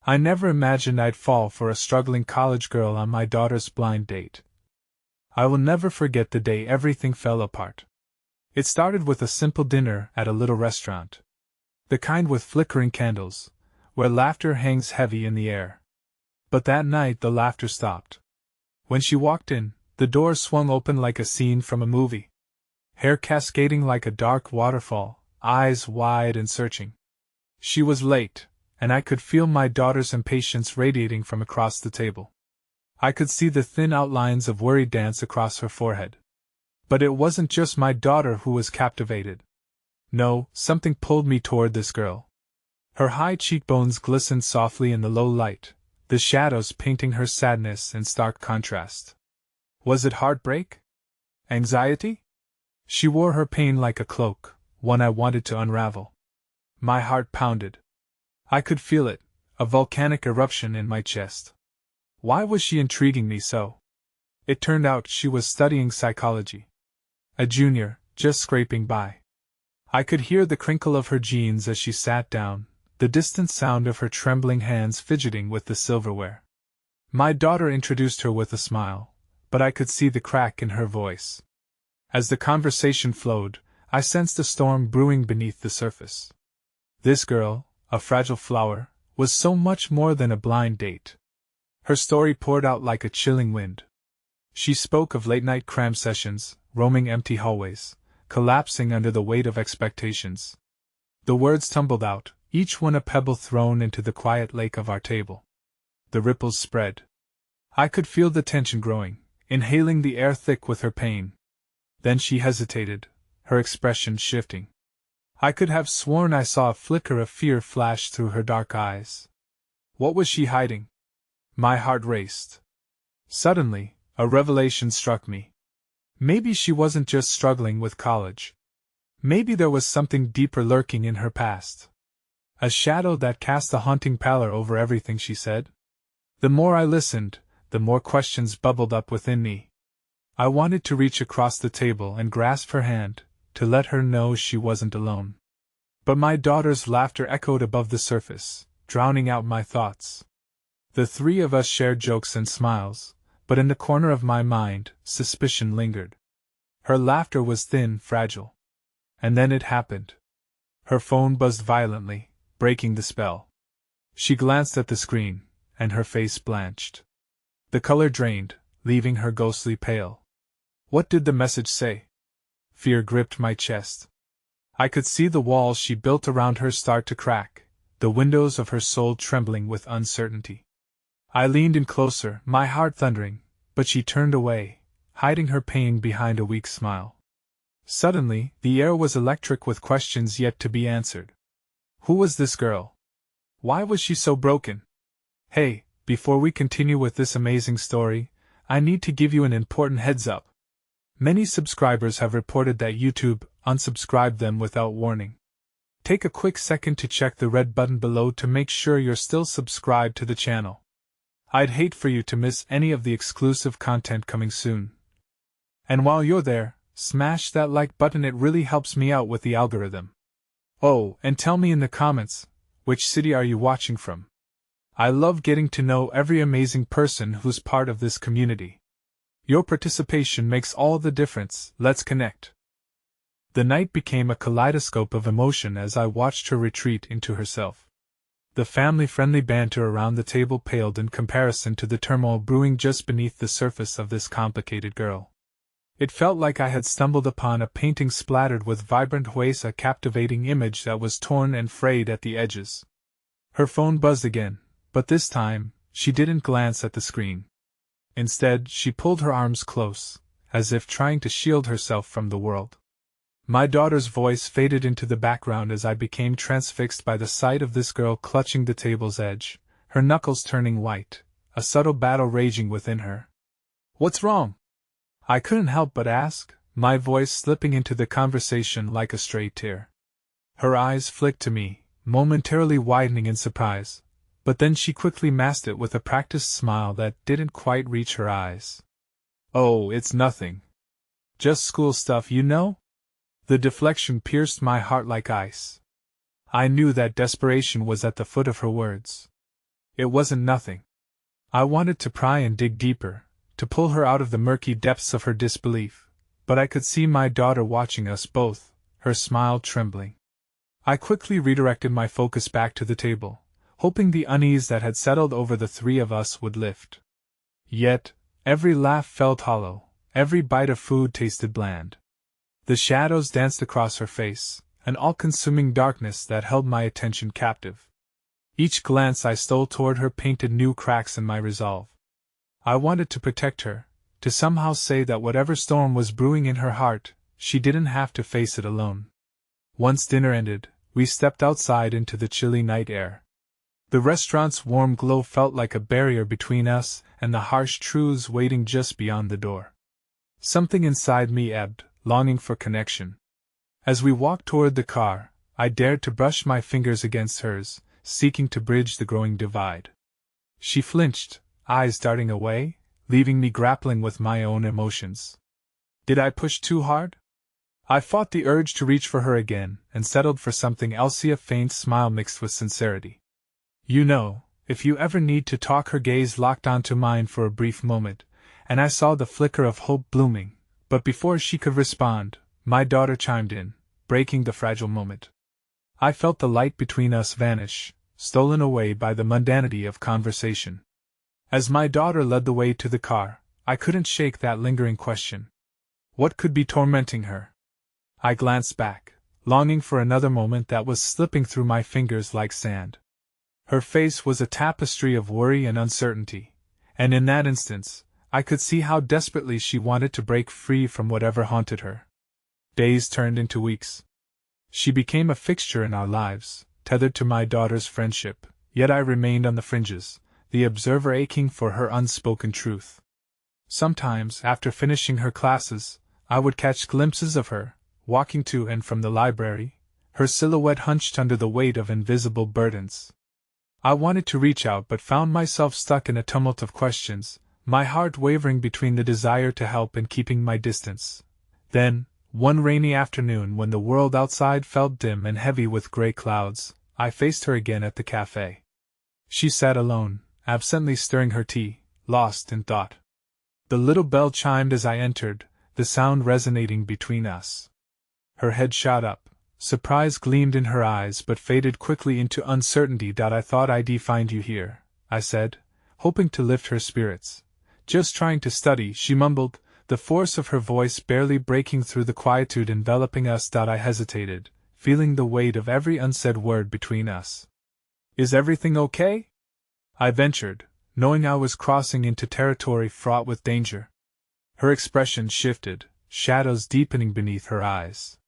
I never imagined I'd fall for a struggling college girl on my daughter's blind date. I will never forget the day everything fell apart. It started with a simple dinner at a little restaurant. The kind with flickering candles, where laughter hangs heavy in the air. But that night the laughter stopped. When she walked in, the door swung open like a scene from a movie. Hair cascading like a dark waterfall, eyes wide and searching. She was late, and I could feel my daughter's impatience radiating from across the table. I could see the thin outlines of worry dance across her forehead. But it wasn't just my daughter who was captivated. No, something pulled me toward this girl. Her high cheekbones glistened softly in the low light, the shadows painting her sadness in stark contrast. Was it heartbreak? Anxiety? She wore her pain like a cloak, one I wanted to unravel. My heart pounded. I could feel it, a volcanic eruption in my chest. Why was she intriguing me so? It turned out she was studying psychology. A junior, just scraping by. I could hear the crinkle of her jeans as she sat down, the distant sound of her trembling hands fidgeting with the silverware. My daughter introduced her with a smile, but I could see the crack in her voice. As the conversation flowed, I sensed a storm brewing beneath the surface. This girl, a fragile flower, was so much more than a blind date. Her story poured out like a chilling wind. She spoke of late-night cram sessions, roaming empty hallways, collapsing under the weight of expectations. The words tumbled out, each one a pebble thrown into the quiet lake of our table. The ripples spread. I could feel the tension growing, inhaling the air thick with her pain. Then she hesitated, her expression shifting. I could have sworn I saw a flicker of fear flash through her dark eyes. What was she hiding? My heart raced. Suddenly, a revelation struck me. Maybe she wasn't just struggling with college. Maybe there was something deeper lurking in her past. A shadow that cast a haunting pallor over everything she said. The more I listened, the more questions bubbled up within me. I wanted to reach across the table and grasp her hand, to let her know she wasn't alone. But my daughter's laughter echoed above the surface, drowning out my thoughts. The three of us shared jokes and smiles, but in the corner of my mind, suspicion lingered. Her laughter was thin, fragile. And then it happened. Her phone buzzed violently, breaking the spell. She glanced at the screen, and her face blanched. The color drained, leaving her ghostly pale. What did the message say? Fear gripped my chest. I could see the walls she built around her start to crack, the windows of her soul trembling with uncertainty. I leaned in closer, my heart thundering, but she turned away, hiding her pain behind a weak smile. Suddenly, the air was electric with questions yet to be answered. Who was this girl? Why was she so broken? Hey, before we continue with this amazing story, I need to give you an important heads up. Many subscribers have reported that YouTube unsubscribed them without warning. Take a quick second to check the red button below to make sure you're still subscribed to the channel. I'd hate for you to miss any of the exclusive content coming soon. And while you're there, smash that like button, it really helps me out with the algorithm. Oh, and tell me in the comments, which city are you watching from? I love getting to know every amazing person who's part of this community. Your participation makes all the difference. Let's connect. The night became a kaleidoscope of emotion as I watched her retreat into herself. The family-friendly banter around the table paled in comparison to the turmoil brewing just beneath the surface of this complicated girl. It felt like I had stumbled upon a painting splattered with vibrant hues, a captivating image that was torn and frayed at the edges. Her phone buzzed again, but this time, she didn't glance at the screen. Instead, she pulled her arms close, as if trying to shield herself from the world. My daughter's voice faded into the background as I became transfixed by the sight of this girl clutching the table's edge, her knuckles turning white, a subtle battle raging within her. What's wrong? I couldn't help but ask, my voice slipping into the conversation like a stray tear. Her eyes flicked to me, momentarily widening in surprise, but then she quickly masked it with a practiced smile that didn't quite reach her eyes. Oh, it's nothing. Just school stuff, you know? The deflection pierced my heart like ice. I knew that desperation was at the foot of her words. It wasn't nothing. I wanted to pry and dig deeper, to pull her out of the murky depths of her disbelief, but I could see my daughter watching us both, her smile trembling. I quickly redirected my focus back to the table, hoping the unease that had settled over the three of us would lift. Yet, every laugh felt hollow, every bite of food tasted bland. The shadows danced across her face, an all-consuming darkness that held my attention captive. Each glance I stole toward her painted new cracks in my resolve. I wanted to protect her, to somehow say that whatever storm was brewing in her heart, she didn't have to face it alone. Once dinner ended, we stepped outside into the chilly night air. The restaurant's warm glow felt like a barrier between us and the harsh truths waiting just beyond the door. Something inside me ebbed, longing for connection. As we walked toward the car, I dared to brush my fingers against hers, seeking to bridge the growing divide. She flinched, eyes darting away, leaving me grappling with my own emotions. Did I push too hard? I fought the urge to reach for her again and settled for something else, a faint smile mixed with sincerity. You know, if you ever need to talk. Her gaze locked onto mine for a brief moment, and I saw the flicker of hope blooming, but before she could respond, my daughter chimed in, breaking the fragile moment. I felt the light between us vanish, stolen away by the mundanity of conversation. As my daughter led the way to the car, I couldn't shake that lingering question. What could be tormenting her? I glanced back, longing for another moment that was slipping through my fingers like sand. Her face was a tapestry of worry and uncertainty, and in that instance, I could see how desperately she wanted to break free from whatever haunted her. Days turned into weeks. She became a fixture in our lives, tethered to my daughter's friendship, yet I remained on the fringes, the observer aching for her unspoken truth. Sometimes, after finishing her classes, I would catch glimpses of her, walking to and from the library, her silhouette hunched under the weight of invisible burdens. I wanted to reach out but found myself stuck in a tumult of questions, my heart wavering between the desire to help and keeping my distance. Then, one rainy afternoon when the world outside felt dim and heavy with gray clouds, I faced her again at the café. She sat alone, absently stirring her tea, lost in thought. The little bell chimed as I entered, the sound resonating between us. Her head shot up, surprise gleamed in her eyes but faded quickly into uncertainty. I thought I'd find you here, I said, hoping to lift her spirits. Just trying to study, she mumbled, the force of her voice barely breaking through the quietude enveloping us. I hesitated, feeling the weight of every unsaid word between us. Is everything okay? I ventured, knowing I was crossing into territory fraught with danger. Her expression shifted, shadows deepening beneath her eyes.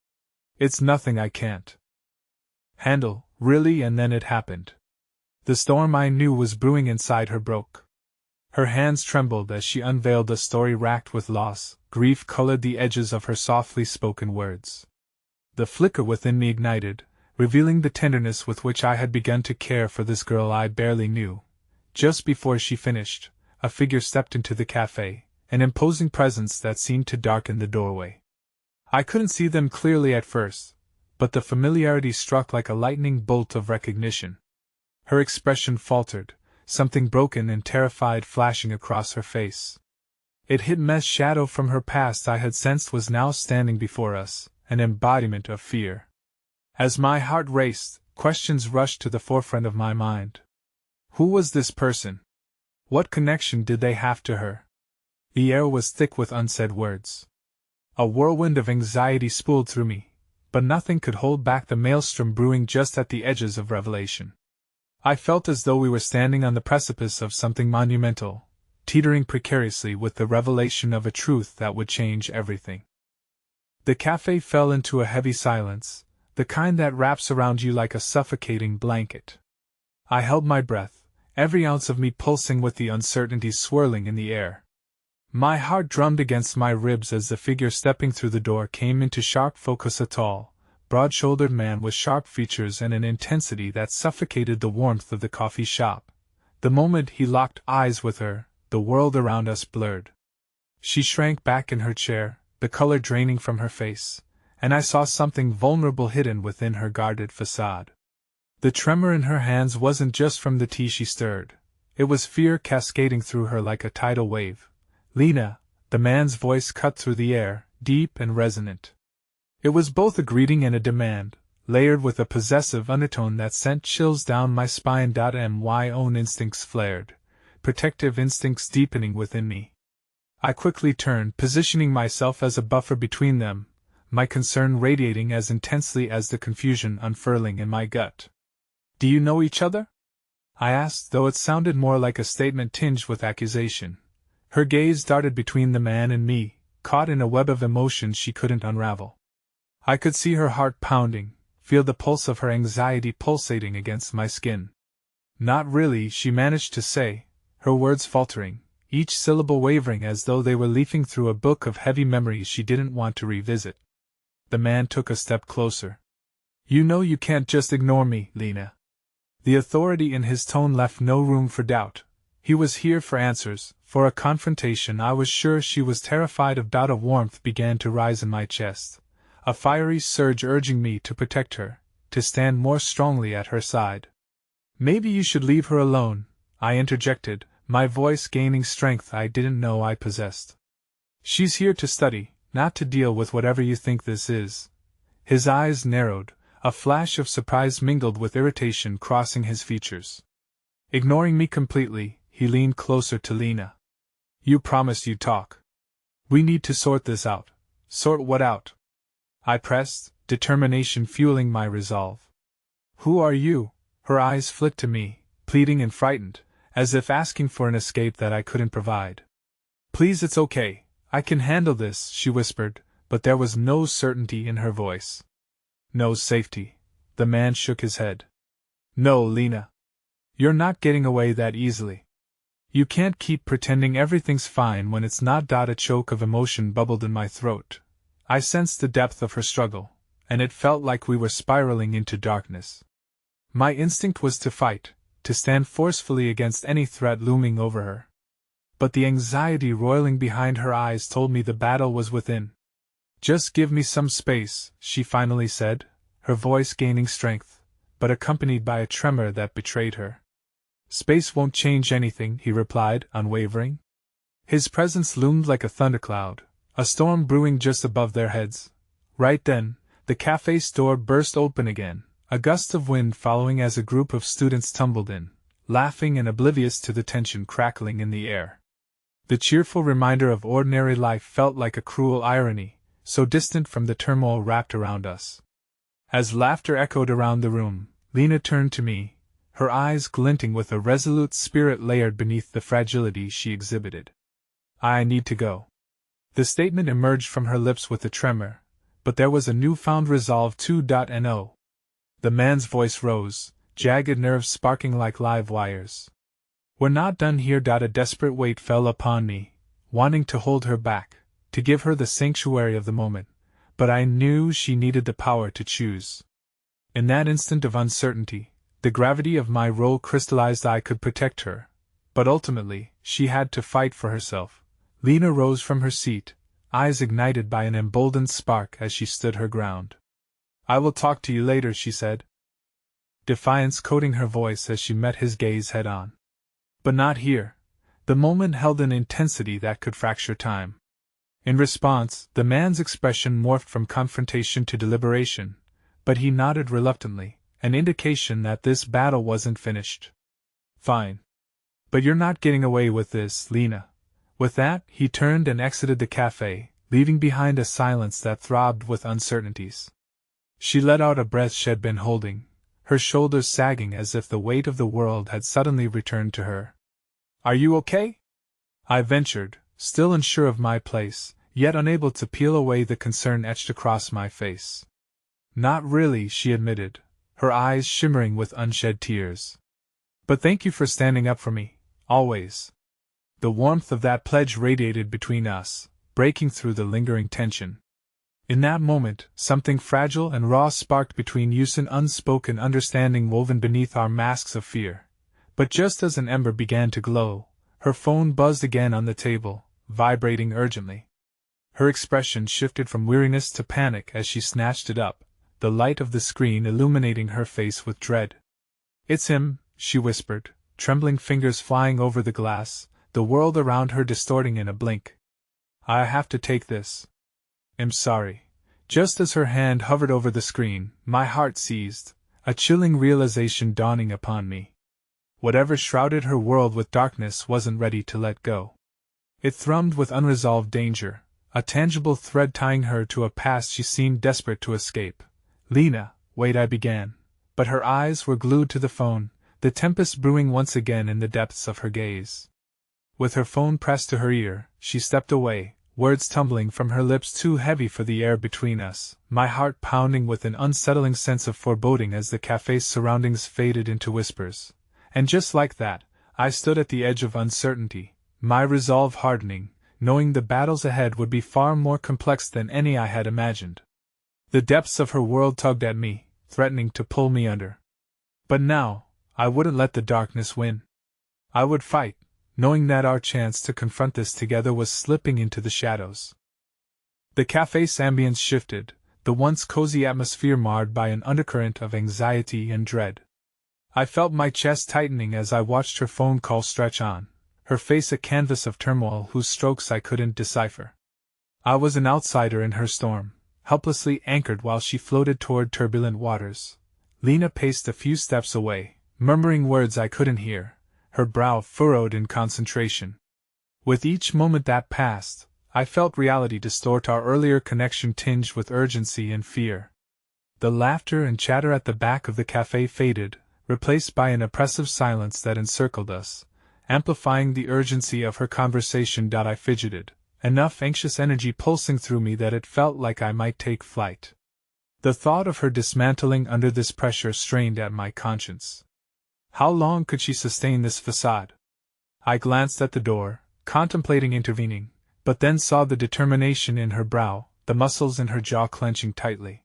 It's nothing I can't handle, really. And then it happened. The storm I knew was brewing inside her broke. Her hands trembled as she unveiled a story racked with loss. Grief colored the edges of her softly spoken words. The flicker within me ignited, revealing the tenderness with which I had begun to care for this girl I barely knew. Just before she finished, a figure stepped into the café, an imposing presence that seemed to darken the doorway. I couldn't see them clearly at first, but the familiarity struck like a lightning bolt of recognition. Her expression faltered, something broken and terrified flashing across her face. It hid Mess shadow from her past I had sensed was now standing before us, an embodiment of fear. As my heart raced, questions rushed to the forefront of my mind. Who was this person? What connection did they have to her? The air was thick with unsaid words. A whirlwind of anxiety spooled through me, but nothing could hold back the maelstrom brewing just at the edges of revelation. I felt as though we were standing on the precipice of something monumental, teetering precariously with the revelation of a truth that would change everything. The café fell into a heavy silence, the kind that wraps around you like a suffocating blanket. I held my breath, every ounce of me pulsing with the uncertainty swirling in the air. My heart drummed against my ribs as the figure stepping through the door came into sharp focus. A tall, broad-shouldered man with sharp features and an intensity that suffocated the warmth of the coffee shop. The moment he locked eyes with her, the world around us blurred. She shrank back in her chair, the color draining from her face, and I saw something vulnerable hidden within her guarded facade. The tremor in her hands wasn't just from the tea she stirred, It was fear cascading through her like a tidal wave. "Lena," the man's voice cut through the air, deep and resonant. It was both a greeting and a demand, layered with a possessive undertone that sent chills down my spine. My own instincts flared, protective instincts deepening within me. I quickly turned, positioning myself as a buffer between them, my concern radiating as intensely as the confusion unfurling in my gut. "Do you know each other?" I asked, though it sounded more like a statement tinged with accusation. Her gaze darted between the man and me, caught in a web of emotions she couldn't unravel. I could see her heart pounding, feel the pulse of her anxiety pulsating against my skin. "Not really," she managed to say, her words faltering, each syllable wavering as though they were leafing through a book of heavy memories she didn't want to revisit. The man took a step closer. "You know you can't just ignore me, Lena." The authority in his tone left no room for doubt. He was here for answers, for a confrontation. I was sure she was terrified of. A warmth began to rise in my chest, a fiery surge urging me to protect her, to stand more strongly at her side. "Maybe you should leave her alone," I interjected, my voice gaining strength I didn't know I possessed. "She's here to study, not to deal with whatever you think this is." His eyes narrowed, a flash of surprise mingled with irritation crossing his features. Ignoring me completely, he leaned closer to Lena. "You promised you'd talk. We need to sort this out." "Sort what out?" I pressed, determination fueling my resolve. "Who are you?" Her eyes flicked to me, pleading and frightened, as if asking for an escape that I couldn't provide. "Please, it's okay. I can handle this," she whispered, but there was no certainty in her voice. "No safety." The man shook his head. "No, Lena. You're not getting away that easily. You can't keep pretending everything's fine when it's not." A choke of emotion bubbled in my throat. I sensed the depth of her struggle, and it felt like we were spiraling into darkness. My instinct was to fight, to stand forcefully against any threat looming over her. But the anxiety roiling behind her eyes told me the battle was within. "Just give me some space," she finally said, her voice gaining strength, but accompanied by a tremor that betrayed her. "Space won't change anything," he replied, unwavering. His presence loomed like a thundercloud, a storm brewing just above their heads. Right then, the café's door burst open again, a gust of wind following as a group of students tumbled in, laughing and oblivious to the tension crackling in the air. The cheerful reminder of ordinary life felt like a cruel irony, so distant from the turmoil wrapped around us. As laughter echoed around the room, Lena turned to me, her eyes glinting with a resolute spirit layered beneath the fragility she exhibited. "I need to go." The statement emerged from her lips with a tremor, but there was a newfound resolve too. No. The man's voice rose, jagged nerves sparking like live wires. "We're not done here." A desperate weight fell upon me, wanting to hold her back, to give her the sanctuary of the moment, but I knew she needed the power to choose. In that instant of uncertainty, the gravity of my role crystallized. I could protect her, but ultimately, she had to fight for herself. Lena rose from her seat, eyes ignited by an emboldened spark as she stood her ground. "I will talk to you later," she said, defiance coating her voice as she met his gaze head-on. "But not here." The moment held an intensity that could fracture time. In response, the man's expression morphed from confrontation to deliberation, but he nodded reluctantly, an indication that this battle wasn't finished. "Fine. But you're not getting away with this, Lena." With that, he turned and exited the café, leaving behind a silence that throbbed with uncertainties. She let out a breath she'd been holding, her shoulders sagging as if the weight of the world had suddenly returned to her. "Are you okay?" I ventured, still unsure of my place, yet unable to peel away the concern etched across my face. "Not really," she admitted, her eyes shimmering with unshed tears. "But thank you for standing up for me, always." The warmth of that pledge radiated between us, breaking through the lingering tension. In that moment, something fragile and raw sparked between us, an unspoken understanding woven beneath our masks of fear. But just as an ember began to glow, her phone buzzed again on the table, vibrating urgently. Her expression shifted from weariness to panic as she snatched it up, the light of the screen illuminating her face with dread. "It's him," she whispered, trembling fingers flying over the glass, the world around her distorting in a blink. I have to take this. I'm sorry. Just as her hand hovered over the screen, my heart seized, a chilling realization dawning upon me. Whatever shrouded her world with darkness wasn't ready to let go. It thrummed with unresolved danger, a tangible thread tying her to a past she seemed desperate to escape. Lena, wait, I began, but her eyes were glued to the phone, the tempest brewing once again in the depths of her gaze. With her phone pressed to her ear, she stepped away, words tumbling from her lips too heavy for the air between us, my heart pounding with an unsettling sense of foreboding as the cafe's surroundings faded into whispers. And just like that, I stood at the edge of uncertainty, my resolve hardening, knowing the battles ahead would be far more complex than any I had imagined. The depths of her world tugged at me, threatening to pull me under. But now, I wouldn't let the darkness win. I would fight, knowing that our chance to confront this together was slipping into the shadows. The cafe's ambience shifted, the once cozy atmosphere marred by an undercurrent of anxiety and dread. I felt my chest tightening as I watched her phone call stretch on, her face a canvas of turmoil whose strokes I couldn't decipher. I was an outsider in her storm, helplessly anchored while she floated toward turbulent waters. Lena paced a few steps away, murmuring words I couldn't hear, her brow furrowed in concentration. With each moment that passed, I felt reality distort, our earlier connection tinged with urgency and fear. The laughter and chatter at the back of the cafe faded, replaced by an oppressive silence that encircled us, amplifying the urgency of her conversation. I fidgeted, enough anxious energy pulsing through me that it felt like I might take flight. The thought of her dismantling under this pressure strained at my conscience. How long could she sustain this facade? I glanced at the door, contemplating intervening, but then saw the determination in her brow, the muscles in her jaw clenching tightly.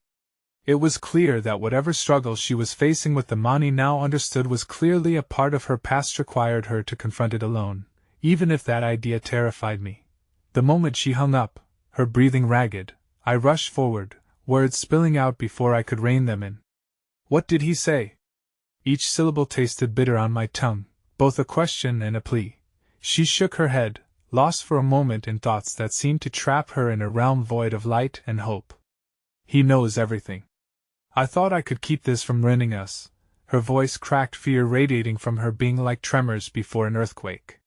It was clear that whatever struggle she was facing with the Mani now understood was clearly a part of her past, required her to confront it alone, even if that idea terrified me. The moment she hung up, her breathing ragged, I rushed forward, words spilling out before I could rein them in. What did he say? Each syllable tasted bitter on my tongue, both a question and a plea. She shook her head, lost for a moment in thoughts that seemed to trap her in a realm void of light and hope. He knows everything. I thought I could keep this from ruining us. Her voice cracked, fear radiating from her being like tremors before an earthquake.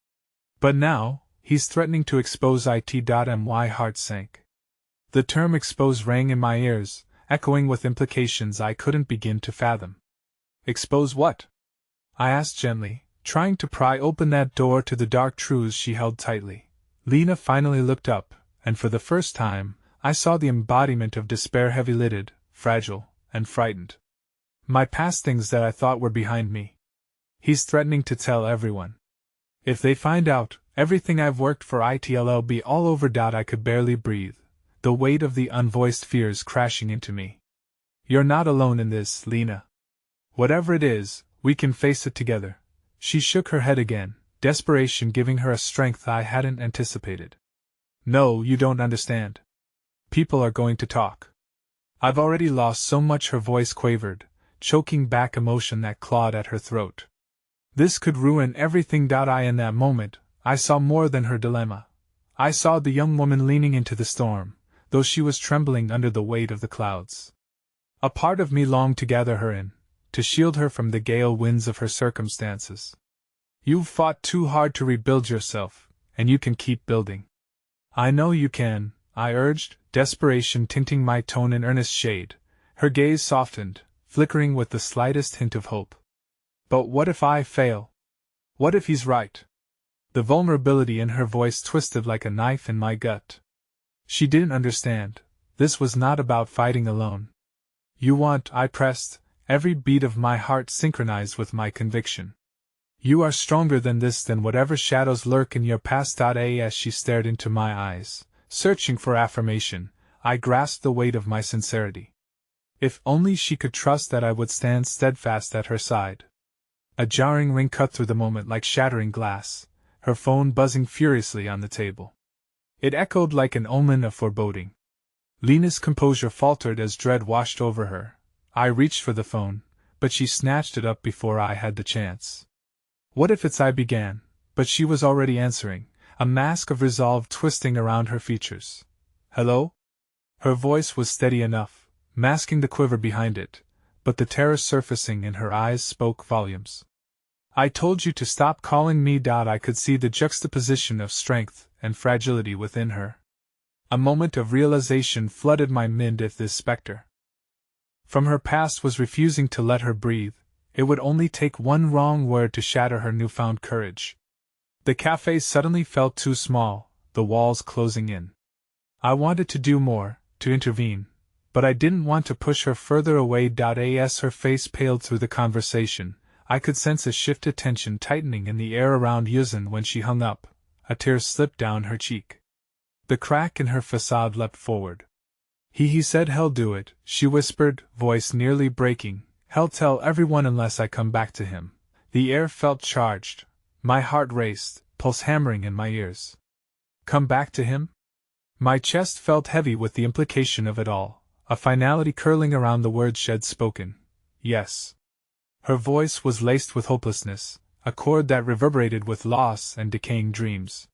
But now, he's threatening to expose it. My heart sank. The term expose rang in my ears, echoing with implications I couldn't begin to fathom. Expose what? I asked gently, trying to pry open that door to the dark truths she held tightly. Lena finally looked up, and for the first time, I saw the embodiment of despair, heavy-lidded, fragile, and frightened. My past, things that I thought were behind me. He's threatening to tell everyone. If they find out, everything I've worked for, it'll be all over. I could barely breathe, the weight of the unvoiced fears crashing into me. You're not alone in this, Lena. Whatever it is, we can face it together. She shook her head again, desperation giving her a strength I hadn't anticipated. No, you don't understand. People are going to talk. I've already lost so much. Her voice quavered, choking back emotion that clawed at her throat. This could ruin everything. In that moment, I saw more than her dilemma. I saw the young woman leaning into the storm, though she was trembling under the weight of the clouds. A part of me longed to gather her in, to shield her from the gale winds of her circumstances. You've fought too hard to rebuild yourself, and you can keep building. I know you can, I urged, desperation tinting my tone in earnest shade. Her gaze softened, flickering with the slightest hint of hope. But what if I fail? What if he's right? The vulnerability in her voice twisted like a knife in my gut. She didn't understand. This was not about fighting alone. You want, I pressed, every beat of my heart synchronized with my conviction. You are stronger than this, than whatever shadows lurk in your past. As she stared into my eyes, searching for affirmation, I grasped the weight of my sincerity. If only she could trust that I would stand steadfast at her side. A jarring ring cut through the moment like shattering glass, her phone buzzing furiously on the table. It echoed like an omen of foreboding. Lena's composure faltered as dread washed over her. I reached for the phone, but she snatched it up before I had the chance. What if it's I began, but she was already answering, a mask of resolve twisting around her features. Hello? Her voice was steady enough, masking the quiver behind it, but the terror surfacing in her eyes spoke volumes. I told you to stop calling me. I could see the juxtaposition of strength and fragility within her. A moment of realization flooded my mind if this specter from her past was refusing to let her breathe. It would only take one wrong word to shatter her newfound courage. The café suddenly felt too small, the walls closing in. I wanted to do more, to intervene, but I didn't want to push her further away. As her face paled through the conversation, I could sense a shift of tension tightening in the air around Yuzin. When she hung up, a tear slipped down her cheek. The crack in her facade leapt forward. He said he'll do it, she whispered, voice nearly breaking. He'll tell everyone unless I come back to him. The air felt charged. My heart raced, pulse hammering in my ears. Come back to him? My chest felt heavy with the implication of it all, a finality curling around the words she'd spoken. Yes. Her voice was laced with hopelessness, a chord that reverberated with loss and decaying dreams.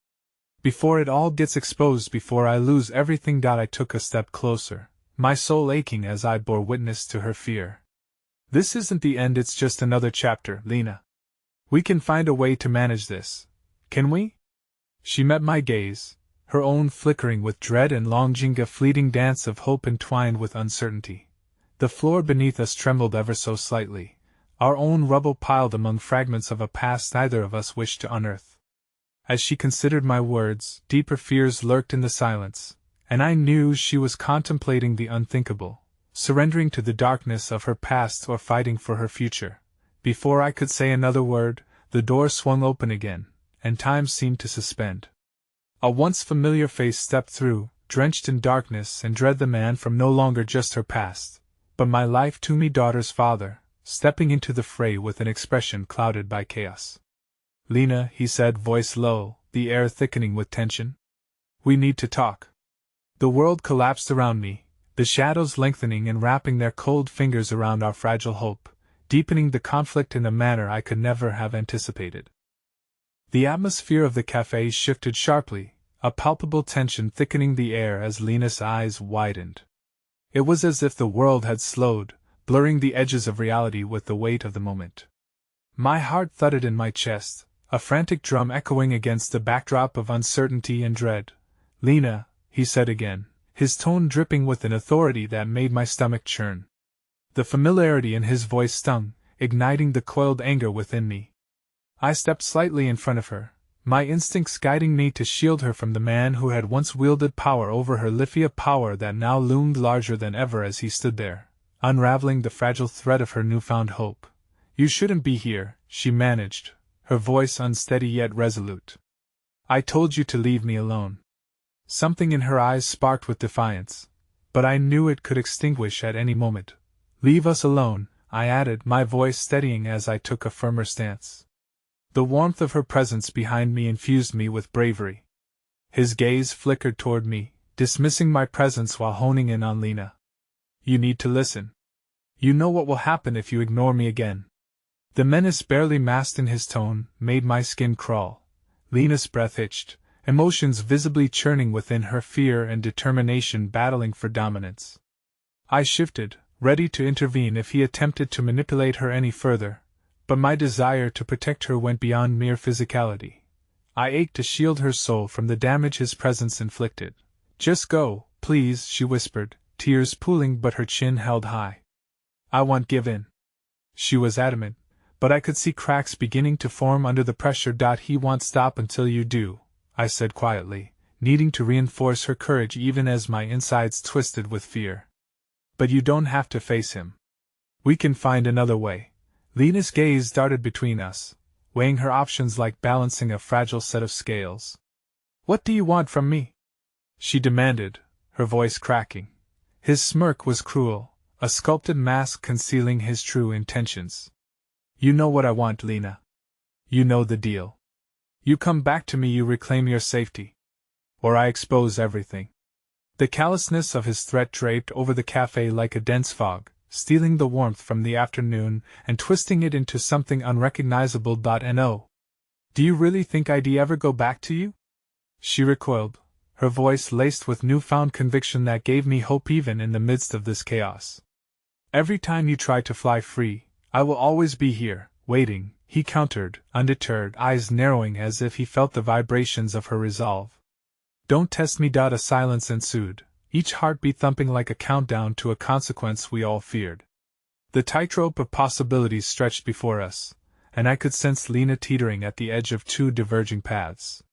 Before it all gets exposed, before I lose everything. I took a step closer, my soul aching as I bore witness to her fear. This isn't the end, it's just another chapter, Lena. We can find a way to manage this. Can we? She met my gaze, her own flickering with dread and longing, a fleeting dance of hope entwined with uncertainty. The floor beneath us trembled ever so slightly, our own rubble piled among fragments of a past neither of us wished to unearth. As she considered my words, deeper fears lurked in the silence, and I knew she was contemplating the unthinkable, surrendering to the darkness of her past or fighting for her future. Before I could say another word, the door swung open again, and time seemed to suspend. A once familiar face stepped through, drenched in darkness and dread, the man from no longer just her past, but my life to me daughter's father, stepping into the fray with an expression clouded by chaos. Lena, he said, voice low, the air thickening with tension. We need to talk. The world collapsed around me, the shadows lengthening and wrapping their cold fingers around our fragile hope, deepening the conflict in a manner I could never have anticipated. The atmosphere of the café shifted sharply, a palpable tension thickening the air as Lena's eyes widened. It was as if the world had slowed, blurring the edges of reality with the weight of the moment. My heart thudded in my chest, a frantic drum echoing against the backdrop of uncertainty and dread. Lena, he said again, his tone dripping with an authority that made my stomach churn. The familiarity in his voice stung, igniting the coiled anger within me. I stepped slightly in front of her, my instincts guiding me to shield her from the man who had once wielded power over her, a power that now loomed larger than ever as he stood there, unraveling the fragile thread of her newfound hope. You shouldn't be here, she managed, her voice unsteady yet resolute. I told you to leave me alone. Something in her eyes sparked with defiance, but I knew it could extinguish at any moment. Leave us alone, I added, my voice steadying as I took a firmer stance. The warmth of her presence behind me infused me with bravery. His gaze flickered toward me, dismissing my presence while honing in on Lena. You need to listen. You know what will happen if you ignore me again. The menace barely masked in his tone made my skin crawl. Lena's breath hitched, emotions visibly churning within her, fear and determination battling for dominance. I shifted, ready to intervene if he attempted to manipulate her any further, but my desire to protect her went beyond mere physicality. I ached to shield her soul from the damage his presence inflicted. Just go, please, she whispered, tears pooling but her chin held high. I won't give in. She was adamant, but I could see cracks beginning to form under the pressure. He won't stop until you do, I said quietly, needing to reinforce her courage even as my insides twisted with fear. But you don't have to face him. We can find another way. Lena's gaze darted between us, weighing her options like balancing a fragile set of scales. What do you want from me? She demanded, her voice cracking. His smirk was cruel, a sculpted mask concealing his true intentions. You know what I want, Lena. You know the deal. You come back to me, you reclaim your safety. Or I expose everything. The callousness of his threat draped over the café like a dense fog, stealing the warmth from the afternoon and twisting it into something unrecognizable. No. Do you really think I'd ever go back to you? She recoiled, her voice laced with newfound conviction that gave me hope even in the midst of this chaos. Every time you try to fly free, I will always be here, waiting, he countered, undeterred, eyes narrowing as if he felt the vibrations of her resolve. Don't test me. A silence ensued, each heartbeat thumping like a countdown to a consequence we all feared. The tightrope of possibilities stretched before us, and I could sense Lena teetering at the edge of two diverging paths.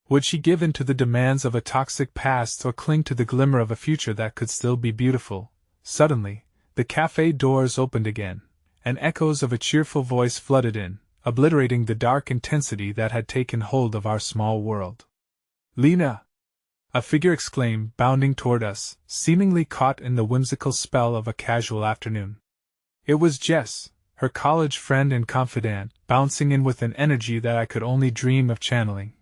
Would she give in to the demands of a toxic past or cling to the glimmer of a future that could still be beautiful? Suddenly, the cafe doors opened again, and echoes of a cheerful voice flooded in, obliterating the dark intensity that had taken hold of our small world. Lena! A figure exclaimed, bounding toward us, seemingly caught in the whimsical spell of a casual afternoon. It was Jess, her college friend and confidant, bouncing in with an energy that I could only dream of channeling.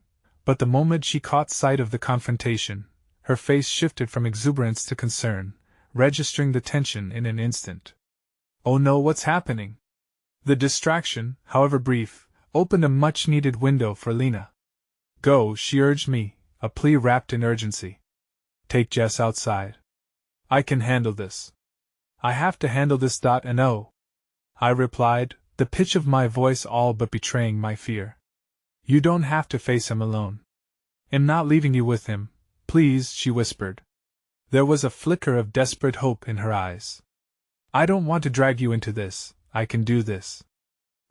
But the moment she caught sight of the confrontation, her face shifted from exuberance to concern, registering the tension in an instant. Oh no, what's happening? The distraction, however brief, opened a much-needed window for Lena. Go, she urged me, a plea wrapped in urgency. Take Jess outside. I can handle this. I have to handle this. No. I replied, the pitch of my voice all but betraying my fear. You don't have to face him alone. I'm not leaving you with him, please, she whispered. There was a flicker of desperate hope in her eyes. I don't want to drag you into this, I can do this.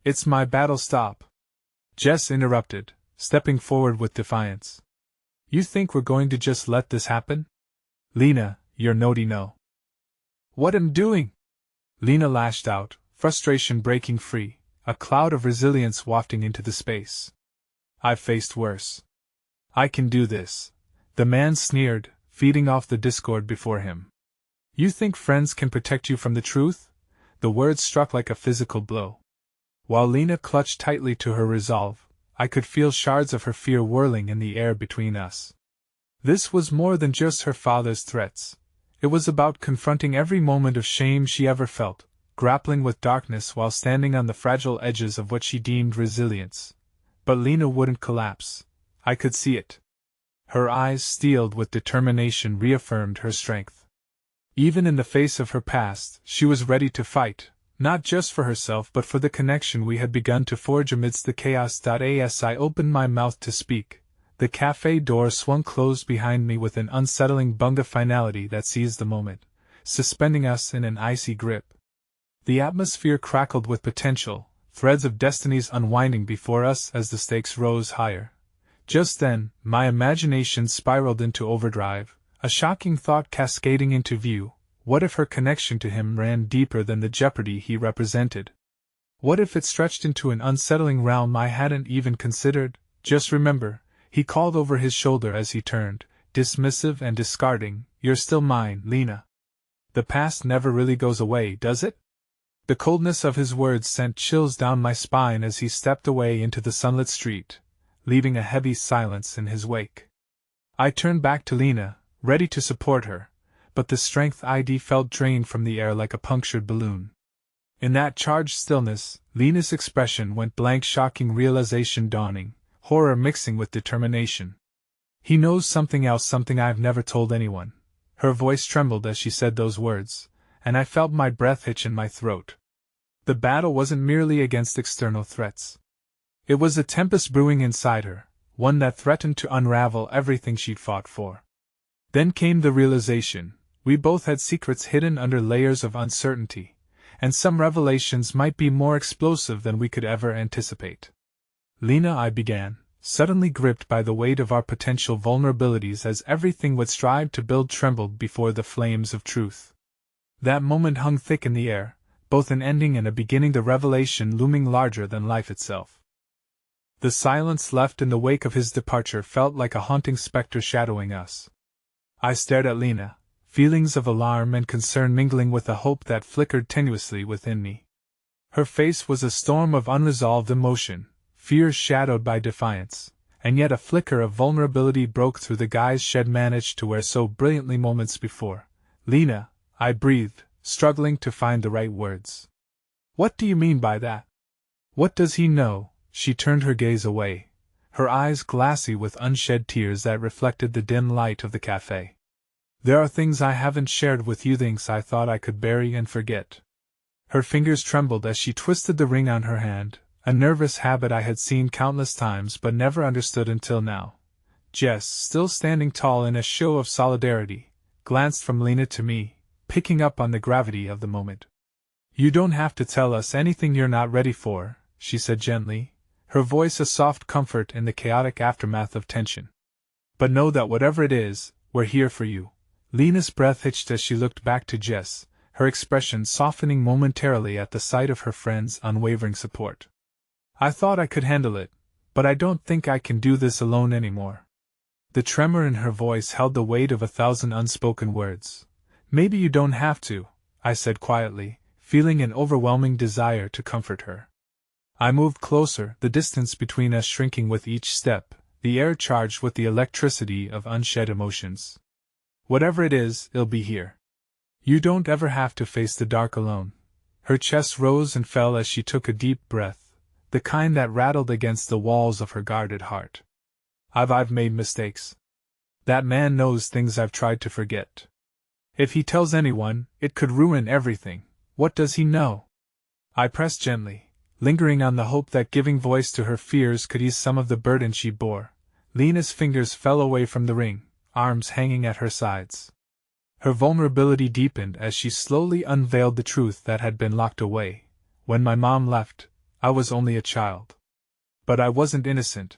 It's my battle. Stop. Jess interrupted, stepping forward with defiance. You think we're going to just let this happen? Lena, you're naughty. No. What am I doing? Lena lashed out, frustration breaking free, a cloud of resilience wafting into the space. I've faced worse. I can do this, the man sneered, feeding off the discord before him. You think friends can protect you from the truth? The words struck like a physical blow. While Lena clutched tightly to her resolve, I could feel shards of her fear whirling in the air between us. This was more than just her father's threats. It was about confronting every moment of shame she ever felt, grappling with darkness while standing on the fragile edges of what she deemed resilience. But Lena wouldn't collapse. I could see it. Her eyes, steeled with determination, reaffirmed her strength. Even in the face of her past, she was ready to fight, not just for herself but for the connection we had begun to forge amidst the chaos. As I opened my mouth to speak, the cafe door swung closed behind me with an unsettling bunga finality that seized the moment, suspending us in an icy grip. The atmosphere crackled with potential, threads of destinies unwinding before us as the stakes rose higher. Just then, my imagination spiraled into overdrive, a shocking thought cascading into view. What if her connection to him ran deeper than the jeopardy he represented? What if it stretched into an unsettling realm I hadn't even considered? Just remember, he called over his shoulder as he turned, dismissive and discarding, you're still mine, Lena. The past never really goes away, does it? The coldness of his words sent chills down my spine as he stepped away into the sunlit street, leaving a heavy silence in his wake. I turned back to Lena, ready to support her, but the strength I'd felt drained from the air like a punctured balloon. In that charged stillness, Lena's expression went blank, shocking realization dawning, horror mixing with determination. He knows something else, something I've never told anyone. Her voice trembled as she said those words, and I felt my breath hitch in my throat. The battle wasn't merely against external threats. It was a tempest brewing inside her, one that threatened to unravel everything she'd fought for. Then came the realization, we both had secrets hidden under layers of uncertainty, and some revelations might be more explosive than we could ever anticipate. Lena, I began, suddenly gripped by the weight of our potential vulnerabilities as everything we'd strive to build trembled before the flames of truth. That moment hung thick in the air, both an ending and a beginning, the revelation looming larger than life itself. The silence left in the wake of his departure felt like a haunting specter shadowing us. I stared at Lena, feelings of alarm and concern mingling with a hope that flickered tenuously within me. Her face was a storm of unresolved emotion, fear shadowed by defiance, and yet a flicker of vulnerability broke through the guise she'd managed to wear so brilliantly moments before. Lena, I breathed, struggling to find the right words. What do you mean by that? What does he know? She turned her gaze away, her eyes glassy with unshed tears that reflected the dim light of the café. There are things I haven't shared with you, things I thought I could bury and forget. Her fingers trembled as she twisted the ring on her hand, a nervous habit I had seen countless times but never understood until now. Jess, still standing tall in a show of solidarity, glanced from Lena to me, picking up on the gravity of the moment. You don't have to tell us anything you're not ready for, she said gently, her voice a soft comfort in the chaotic aftermath of tension. But know that whatever it is, we're here for you. Lena's breath hitched as she looked back to Jess, her expression softening momentarily at the sight of her friend's unwavering support. I thought I could handle it, but I don't think I can do this alone anymore. The tremor in her voice held the weight of 1,000 unspoken words. Maybe you don't have to, I said quietly, feeling an overwhelming desire to comfort her. I moved closer, the distance between us shrinking with each step, the air charged with the electricity of unshed emotions. Whatever it is, it'll be here. You don't ever have to face the dark alone. Her chest rose and fell as she took a deep breath, the kind that rattled against the walls of her guarded heart. I've made mistakes. That man knows things I've tried to forget. If he tells anyone, it could ruin everything. What does he know? I pressed gently, lingering on the hope that giving voice to her fears could ease some of the burden she bore. Lena's fingers fell away from the ring, arms hanging at her sides. Her vulnerability deepened as she slowly unveiled the truth that had been locked away. When my mom left, I was only a child. But I wasn't innocent.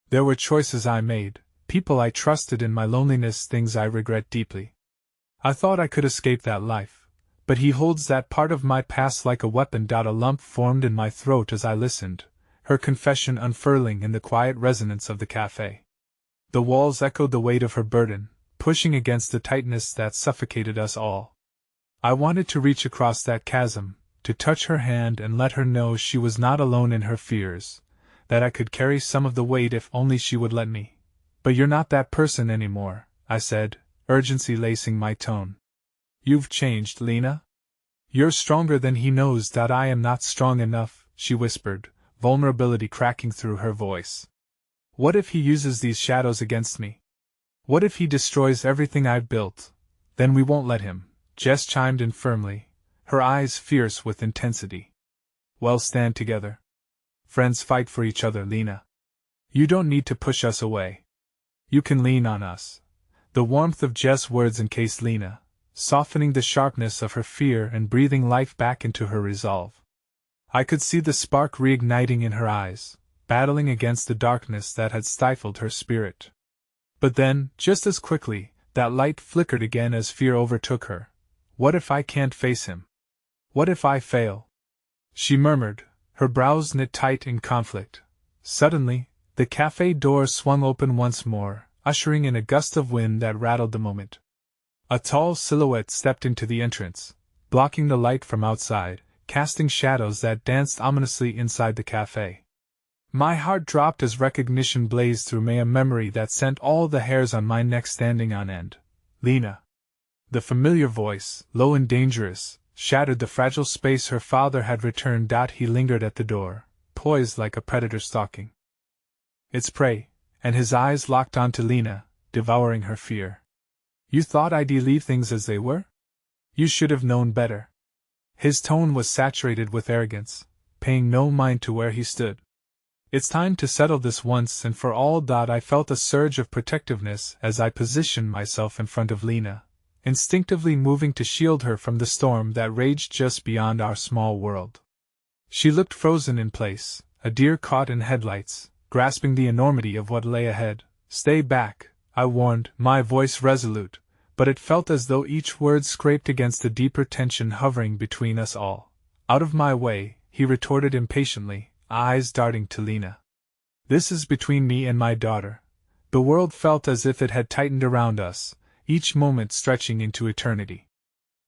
There were choices I made, people I trusted in my loneliness, things I regret deeply. I thought I could escape that life, but he holds that part of my past like a weapon. A lump formed in my throat as I listened, her confession unfurling in the quiet resonance of the café. The walls echoed the weight of her burden, pushing against the tightness that suffocated us all. I wanted to reach across that chasm, to touch her hand and let her know she was not alone in her fears, that I could carry some of the weight if only she would let me. But you're not that person anymore, I said, urgency lacing my tone. You've changed, Lena. You're stronger than he knows. I am not strong enough, she whispered, vulnerability cracking through her voice. What if he uses these shadows against me? What if he destroys everything I've built? Then we won't let him, Jess chimed in firmly, her eyes fierce with intensity. Well, stand together. Friends fight for each other, Lena. You don't need to push us away. You can lean on us. The warmth of Jess' words encased Lena, softening the sharpness of her fear and breathing life back into her resolve. I could see the spark reigniting in her eyes, battling against the darkness that had stifled her spirit. But then, just as quickly, that light flickered again as fear overtook her. What if I can't face him? What if I fail? She murmured, her brows knit tight in conflict. Suddenly, the cafe door swung open once more, ushering in a gust of wind that rattled the moment. A tall silhouette stepped into the entrance, blocking the light from outside, casting shadows that danced ominously inside the cafe. My heart dropped as recognition blazed through me, a memory that sent all the hairs on my neck standing on end. Lena. The familiar voice, low and dangerous, shattered the fragile space her father had returned. He lingered at the door, poised like a predator stalking its prey, and his eyes locked onto Lena, devouring her fear. You thought I'd leave things as they were? You should have known better. His tone was saturated with arrogance, paying no mind to where he stood. It's time to settle this once and for all. I felt a surge of protectiveness as I positioned myself in front of Lena, instinctively moving to shield her from the storm that raged just beyond our small world. She looked frozen in place, a deer caught in headlights, grasping the enormity of what lay ahead. Stay back, I warned, my voice resolute, but it felt as though each word scraped against the deeper tension hovering between us all. Out of my way, he retorted impatiently, eyes darting to Lena. This is between me and my daughter. The world felt as if it had tightened around us, each moment stretching into eternity.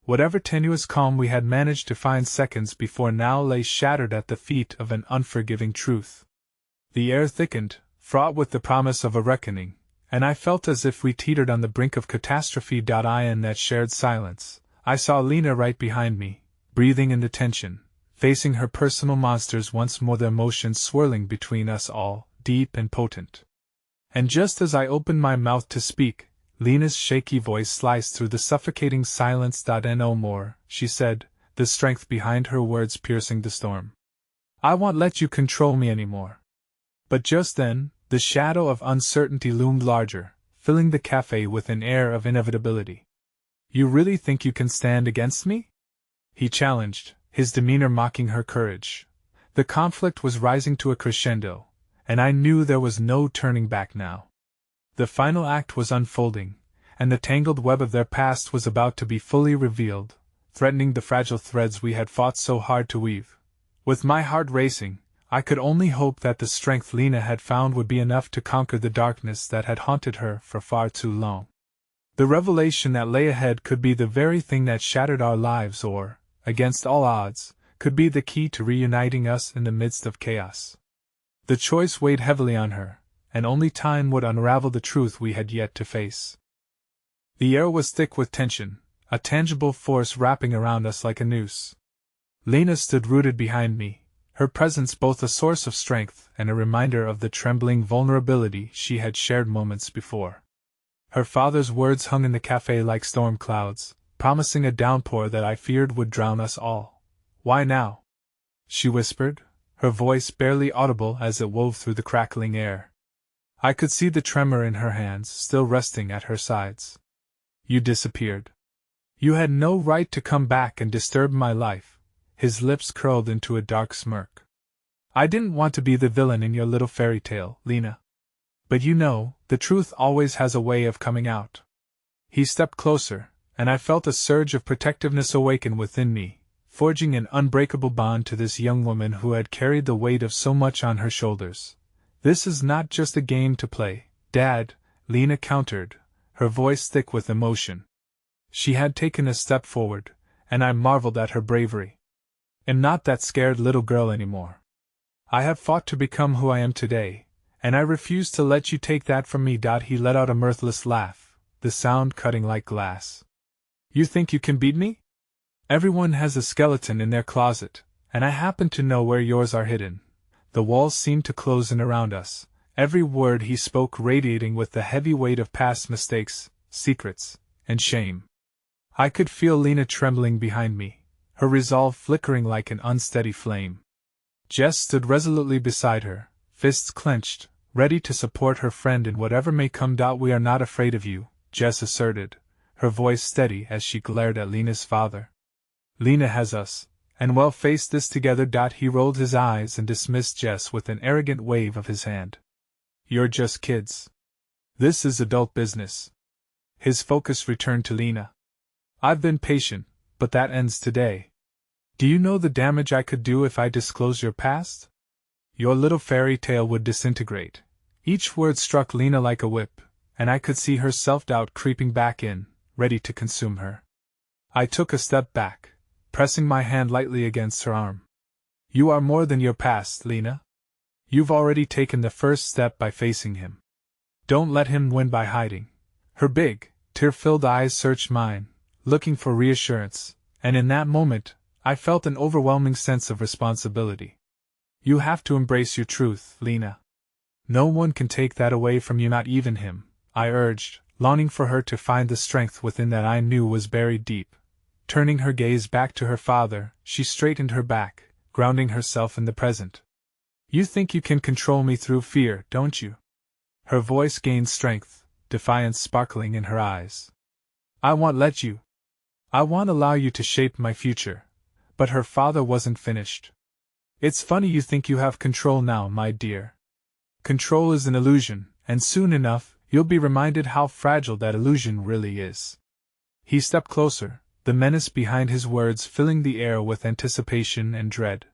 Whatever tenuous calm we had managed to find seconds before now lay shattered at the feet of an unforgiving truth. The air thickened, fraught with the promise of a reckoning, and I felt as if we teetered on the brink of catastrophe. In that shared silence, I saw Lena right behind me, breathing in the tension, facing her personal monsters once more, their emotions swirling between us all, deep and potent. And just as I opened my mouth to speak, Lena's shaky voice sliced through the suffocating silence. "No more," she said, the strength behind her words piercing the storm. "I won't let you control me anymore." But just then, the shadow of uncertainty loomed larger, filling the café with an air of inevitability. "You really think you can stand against me?" he challenged, his demeanor mocking her courage. The conflict was rising to a crescendo, and I knew there was no turning back now. The final act was unfolding, and the tangled web of their past was about to be fully revealed, threatening the fragile threads we had fought so hard to weave. With my heart racing, I could only hope that the strength Lena had found would be enough to conquer the darkness that had haunted her for far too long. The revelation that lay ahead could be the very thing that shattered our lives, or, against all odds, could be the key to reuniting us in the midst of chaos. The choice weighed heavily on her, and only time would unravel the truth we had yet to face. The air was thick with tension, a tangible force wrapping around us like a noose. Lena stood rooted behind me, her presence both a source of strength and a reminder of the trembling vulnerability she had shared moments before. Her father's words hung in the café like storm clouds, promising a downpour that I feared would drown us all. "Why now?" she whispered, her voice barely audible as it wove through the crackling air. I could see the tremor in her hands still resting at her sides. "You disappeared. You had no right to come back and disturb my life." His lips curled into a dark smirk. "I didn't want to be the villain in your little fairy tale, Lena. But you know, the truth always has a way of coming out." He stepped closer, and I felt a surge of protectiveness awaken within me, forging an unbreakable bond to this young woman who had carried the weight of so much on her shoulders. "This is not just a game to play, Dad," Lena countered, her voice thick with emotion. She had taken a step forward, and I marveled at her bravery. "I'm not that scared little girl anymore. I have fought to become who I am today, and I refuse to let you take that from me." He let out a mirthless laugh, the sound cutting like glass. "You think you can beat me? Everyone has a skeleton in their closet, and I happen to know where yours are hidden." The walls seemed to close in around us, every word he spoke radiating with the heavy weight of past mistakes, secrets, and shame. I could feel Lena trembling behind me, her resolve flickering like an unsteady flame. Jess stood resolutely beside her, fists clenched, ready to support her friend in whatever may come. "We are not afraid of you," Jess asserted, her voice steady as she glared at Lena's father. "Lena has us, and we'll face this together." He rolled his eyes and dismissed Jess with an arrogant wave of his hand. "You're just kids. This is adult business." His focus returned to Lena. "I've been patient, but that ends today. Do you know the damage I could do if I disclose your past? Your little fairy tale would disintegrate." Each word struck Lena like a whip, and I could see her self-doubt creeping back in, ready to consume her. I took a step back, pressing my hand lightly against her arm. "You are more than your past, Lena. You've already taken the first step by facing him. Don't let him win by hiding." Her big, tear-filled eyes searched mine, looking for reassurance, and in that moment, I felt an overwhelming sense of responsibility. "You have to embrace your truth, Lena. No one can take that away from you, not even him," I urged, longing for her to find the strength within that I knew was buried deep. Turning her gaze back to her father, she straightened her back, grounding herself in the present. "You think you can control me through fear, don't you?" Her voice gained strength, defiance sparkling in her eyes. "I won't let you. I won't allow you to shape my future." But her father wasn't finished. "It's funny you think you have control now, my dear. Control is an illusion, and soon enough, you'll be reminded how fragile that illusion really is." He stepped closer, the menace behind his words filling the air with anticipation and dread.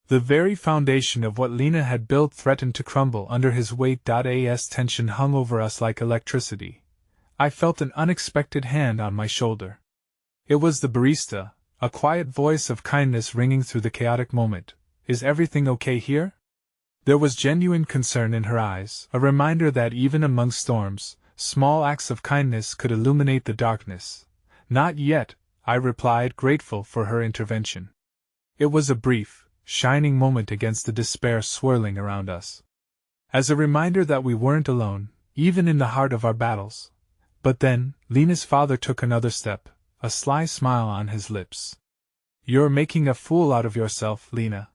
The very foundation of what Lena had built threatened to crumble under his weight. As tension hung over us like electricity, I felt an unexpected hand on my shoulder. It was the barista, a quiet voice of kindness ringing through the chaotic moment. "Is everything okay here?" There was genuine concern in her eyes, a reminder that even among storms, small acts of kindness could illuminate the darkness. "Not yet," I replied, grateful for her intervention. It was a brief, shining moment against the despair swirling around us. As a reminder that we weren't alone, even in the heart of our battles. But then, Lena's father took another step, a sly smile on his lips. "You're making a fool out of yourself, Lena.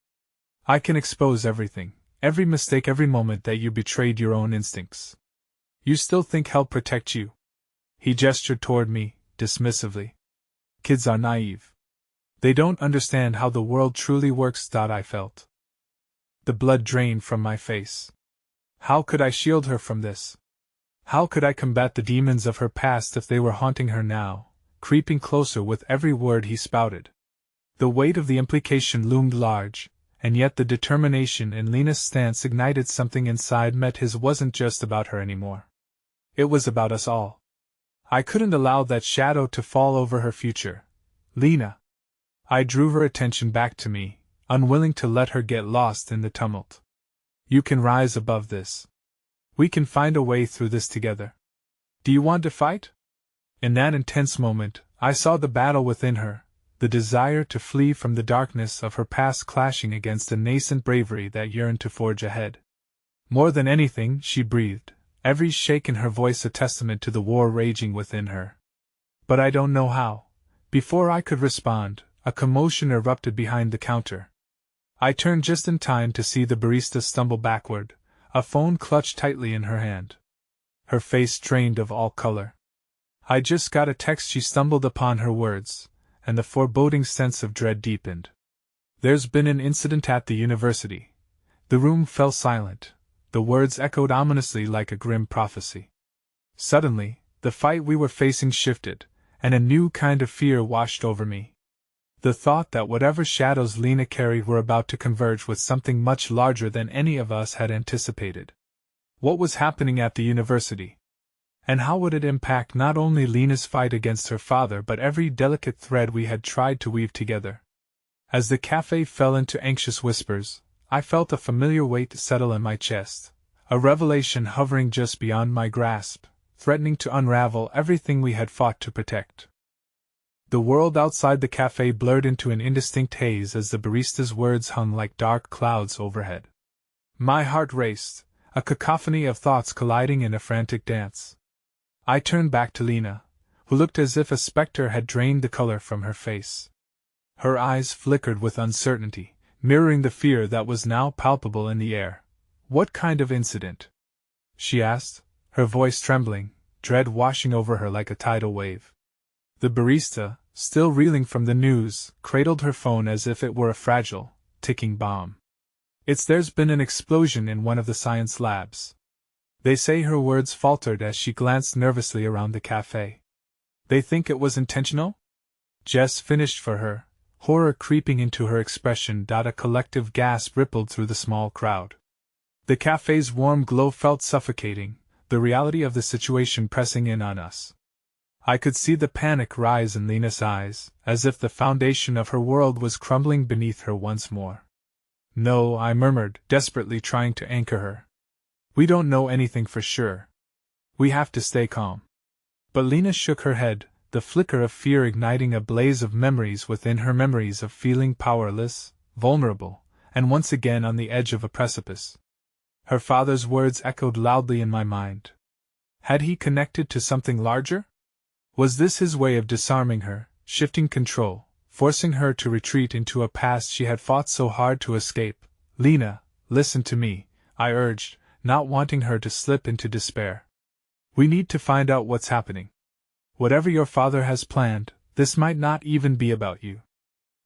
I can expose everything, every mistake, every moment that you betrayed your own instincts. You still think he'll protect you?" He gestured toward me, dismissively. "Kids are naive. They don't understand how the world truly works." I felt. The blood drained from my face. How could I shield her from this? How could I combat the demons of her past if they were haunting her now, creeping closer with every word he spouted? The weight of the implication loomed large, and yet the determination in Lena's stance ignited something inside me. His wasn't just about her anymore. It was about us all. I couldn't allow that shadow to fall over her future. "Lena." I drew her attention back to me, unwilling to let her get lost in the tumult. "You can rise above this. We can find a way through this together. Do you want to fight?" In that intense moment, I saw the battle within her, the desire to flee from the darkness of her past clashing against a nascent bravery that yearned to forge ahead. More than anything, she breathed, every shake in her voice a testament to the war raging within her. But I don't know how. Before I could respond, a commotion erupted behind the counter. I turned just in time to see the barista stumble backward, a phone clutched tightly in her hand. Her face drained of all color. "I just got a text." She stumbled upon her words, and the foreboding sense of dread deepened. "There's been an incident at the university." The room fell silent. The words echoed ominously like a grim prophecy. Suddenly, the fight we were facing shifted, and a new kind of fear washed over me. The thought that whatever shadows Lena carried were about to converge with something much larger than any of us had anticipated. What was happening at the university? And how would it impact not only Lena's fight against her father but every delicate thread we had tried to weave together? As the café fell into anxious whispers, I felt a familiar weight settle in my chest, a revelation hovering just beyond my grasp, threatening to unravel everything we had fought to protect. The world outside the café blurred into an indistinct haze as the barista's words hung like dark clouds overhead. My heart raced, a cacophony of thoughts colliding in a frantic dance. I turned back to Lena, who looked as if a specter had drained the color from her face. Her eyes flickered with uncertainty, mirroring the fear that was now palpable in the air. "What kind of incident?" she asked, her voice trembling, dread washing over her like a tidal wave. The barista, still reeling from the news, cradled her phone as if it were a fragile, ticking bomb. There's been an explosion in one of the science labs." They say." Her words faltered as she glanced nervously around the café. "They think it was intentional?" Jess finished for her, horror creeping into her expression. A collective gasp rippled through the small crowd. The café's warm glow felt suffocating, the reality of the situation pressing in on us. I could see the panic rise in Lena's eyes, as if the foundation of her world was crumbling beneath her once more. "No," I murmured, desperately trying to anchor her. "We don't know anything for sure. We have to stay calm." But Lena shook her head, the flicker of fear igniting a blaze of memories within her, memories of feeling powerless, vulnerable, and once again on the edge of a precipice. Her father's words echoed loudly in my mind. Had he connected to something larger? Was this his way of disarming her, shifting control, forcing her to retreat into a past she had fought so hard to escape? "Lena, listen to me," I urged, not wanting her to slip into despair. "We need to find out what's happening. Whatever your father has planned, this might not even be about you.